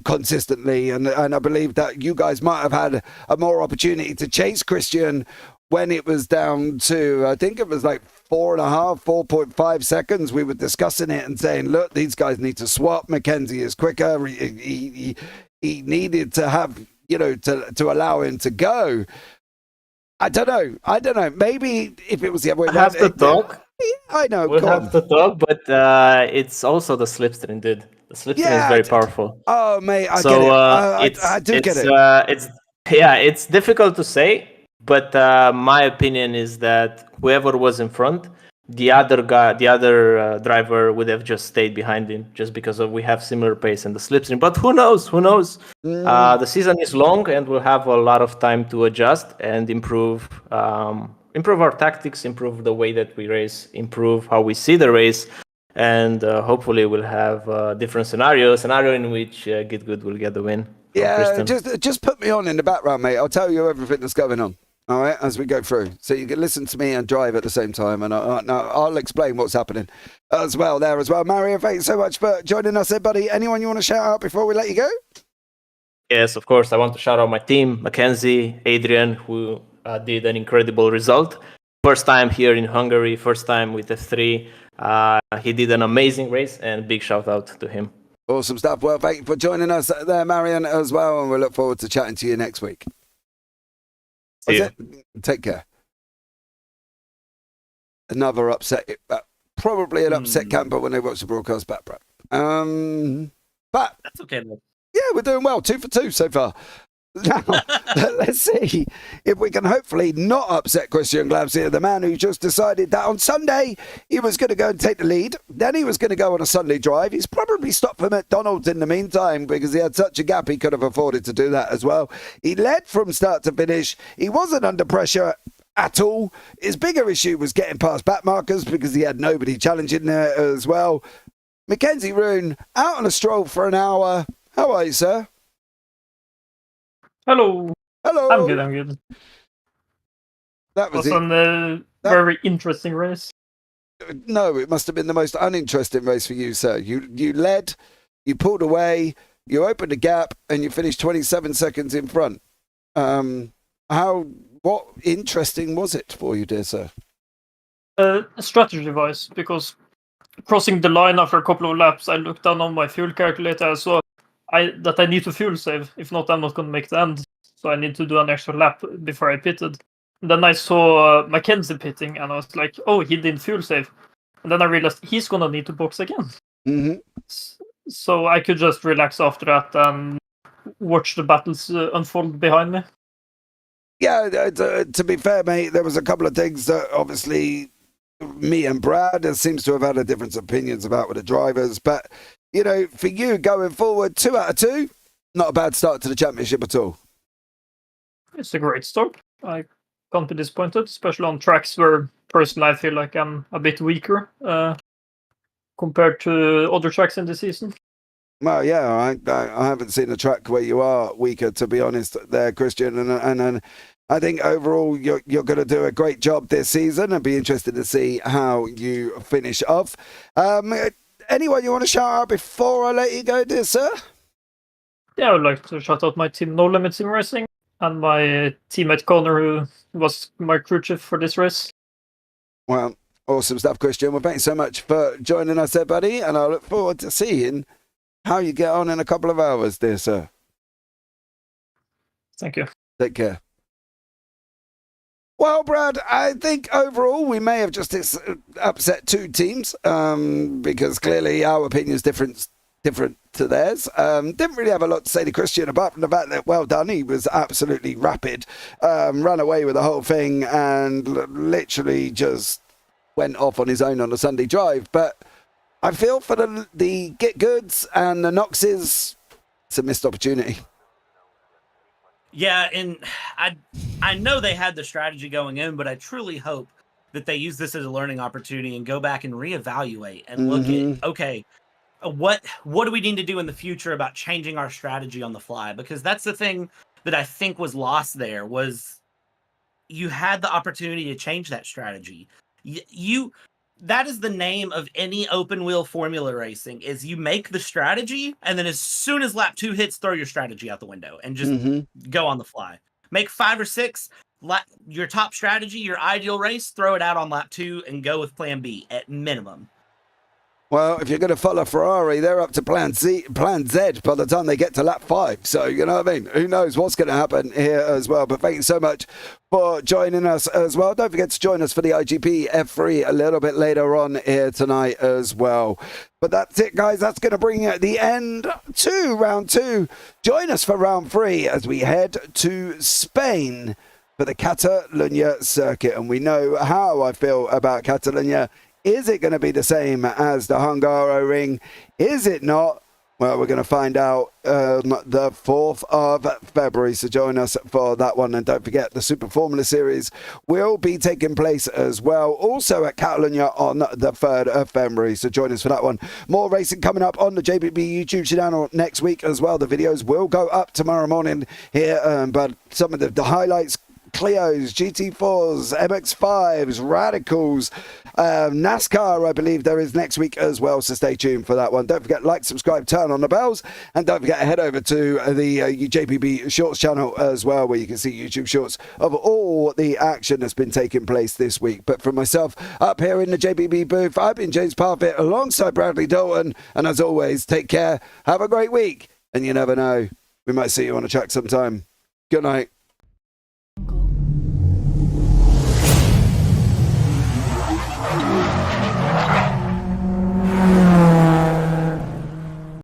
consistently. And I believe that you guys might have had a more opportunity to chase Christian when it was down to, I think it was like 4.5 seconds. We were discussing it and saying, look, these guys need to swap. Mackenzie is quicker. He needed to have, to allow him to go. I don't know. Maybe if it was the other way around. Have to talk. Yeah, I know. We'll have to talk, but it's also the slipstream, dude. The slipstream is very powerful. Oh, mate, I get it. I do get it. It's difficult to say, but my opinion is that whoever was in front, the other driver would have just stayed behind him, just because we have similar pace in the slipstream. But who knows? The season is long, and we'll have a lot of time to adjust and improve our tactics, improve the way that we race, improve how we see the race, and hopefully we'll have a different scenario in which Get Good will get the win. Yeah, just put me on in the background, mate. I'll tell you everything that's going on. All right, as we go through, so you can listen to me and drive at the same time, and I'll explain what's happening as well there as well. Mario, thanks so much for joining us, buddy. Anyone you want to shout out before we let you go? Yes, of course. I want to shout out my team, Mackenzie, Adrian, who did an incredible result. First time here in Hungary, first time with F3. He did an amazing race, and big shout out to him. Awesome stuff. Well, thank you for joining us there, Marion, as well, and we'll look forward to chatting to you next week. Take care. Another upset, probably an upset camper when they watch the broadcast back, Brad. But that's okay, man. Yeah, we're doing well. 2 for 2 so far. Now, let's see if we can hopefully not upset Christian Glabs here, the man who just decided that on Sunday he was going to go and take the lead. Then he was going to go on a Sunday drive. He's probably stopped for McDonald's in the meantime because he had such a gap he could have afforded to do that as well. He led from start to finish. He wasn't under pressure at all. His bigger issue was getting past back markers because he had nobody challenging there as well. Mackenzie Roon out on a stroll for an hour. How are you, sir? Hello. Hello. I'm good. That was a very interesting race. No, it must have been the most uninteresting race for you, sir. You led, you pulled away, you opened a gap, and you finished 27 seconds in front. What interesting was it for you, dear sir? Strategy-wise, because crossing the line after a couple of laps, I looked down on my fuel calculator. I saw that I need to fuel save. If not, I'm not going to make the end. So I need to do an extra lap before I pitted. And then I saw Mackenzie pitting, and I was like, oh, he didn't fuel save. And then I realized he's going to need to box again. Mm-hmm. So I could just relax after that and watch the battles unfold behind me. Yeah, to be fair, mate, there was a couple of things that obviously me and Brad seems to have had a different opinions about with the drivers. But, for you going forward, 2 out of 2, not a bad start to the championship at all. It's a great start. I can't be disappointed, especially on tracks where personally I feel like I'm a bit weaker compared to other tracks in the season. Well, yeah, I haven't seen a track where you are weaker, to be honest, there, Christian. And I think overall you're going to do a great job this season. I'd be interested to see how you finish off. Anyone you want to shout out before I let you go, dear sir? Yeah, I would like to shout out my team No Limits in Racing and my teammate Connor, who was my crew chief for this race. Well, awesome stuff, Christian. Well, thanks so much for joining us there, buddy. And I look forward to seeing how you get on in a couple of hours, dear sir. Thank you. Take care. Well, Brad, I think overall we may have just upset 2 teams because clearly our opinion is different to theirs. Didn't really have a lot to say to Christian apart from the fact that, well done, he was absolutely rapid, ran away with the whole thing and literally just went off on his own on a Sunday drive. But I feel for the Get Goods and the Noxes, it's a missed opportunity. Yeah, and I know they had the strategy going in, but I truly hope that they use this as a learning opportunity and go back and reevaluate and look at, okay, what do we need to do in the future about changing our strategy on the fly? Because that's the thing that I think was lost there, was you had the opportunity to change that strategy. That is the name of any open wheel formula racing, is you make the strategy, and then as soon as lap 2 hits, throw your strategy out the window and just go on the fly. Make 5 or 6 your top strategy, your ideal race, throw it out on lap 2 and go with plan B at minimum. Well, if you're going to follow Ferrari, they're up to plan Z by the time they get to lap 5. So, you know what I mean? Who knows what's going to happen here as well. But thank you so much for joining us as well. Don't forget to join us for the IGP F3 a little bit later on here tonight as well. But that's it, guys. That's going to bring the end to round 2. Join us for round 3 as we head to Spain for the Catalunya circuit. And we know how I feel about Catalunya. Is it going to be the same as the Hungaroring? Is it not? Well, we're going to find out the 4th of February. So join us for that one. And don't forget, the Super Formula Series will be taking place as well, also at Catalunya on the 3rd of February. So join us for that one. More racing coming up on the JPB YouTube channel next week as well. The videos will go up tomorrow morning here. But some of the highlights: Clios, GT4s, MX5s, Radicals, NASCAR, I believe there is next week as well, so stay tuned for that one. Don't forget, like, subscribe, turn on the bells, and don't forget, head over to the JPB Shorts channel as well, where you can see YouTube Shorts of all the action that's been taking place this week. But for myself, up here in the JPB booth, I've been James Parfitt alongside Bradley Dalton, and as always, take care, have a great week, and you never know, we might see you on a track sometime. Good night.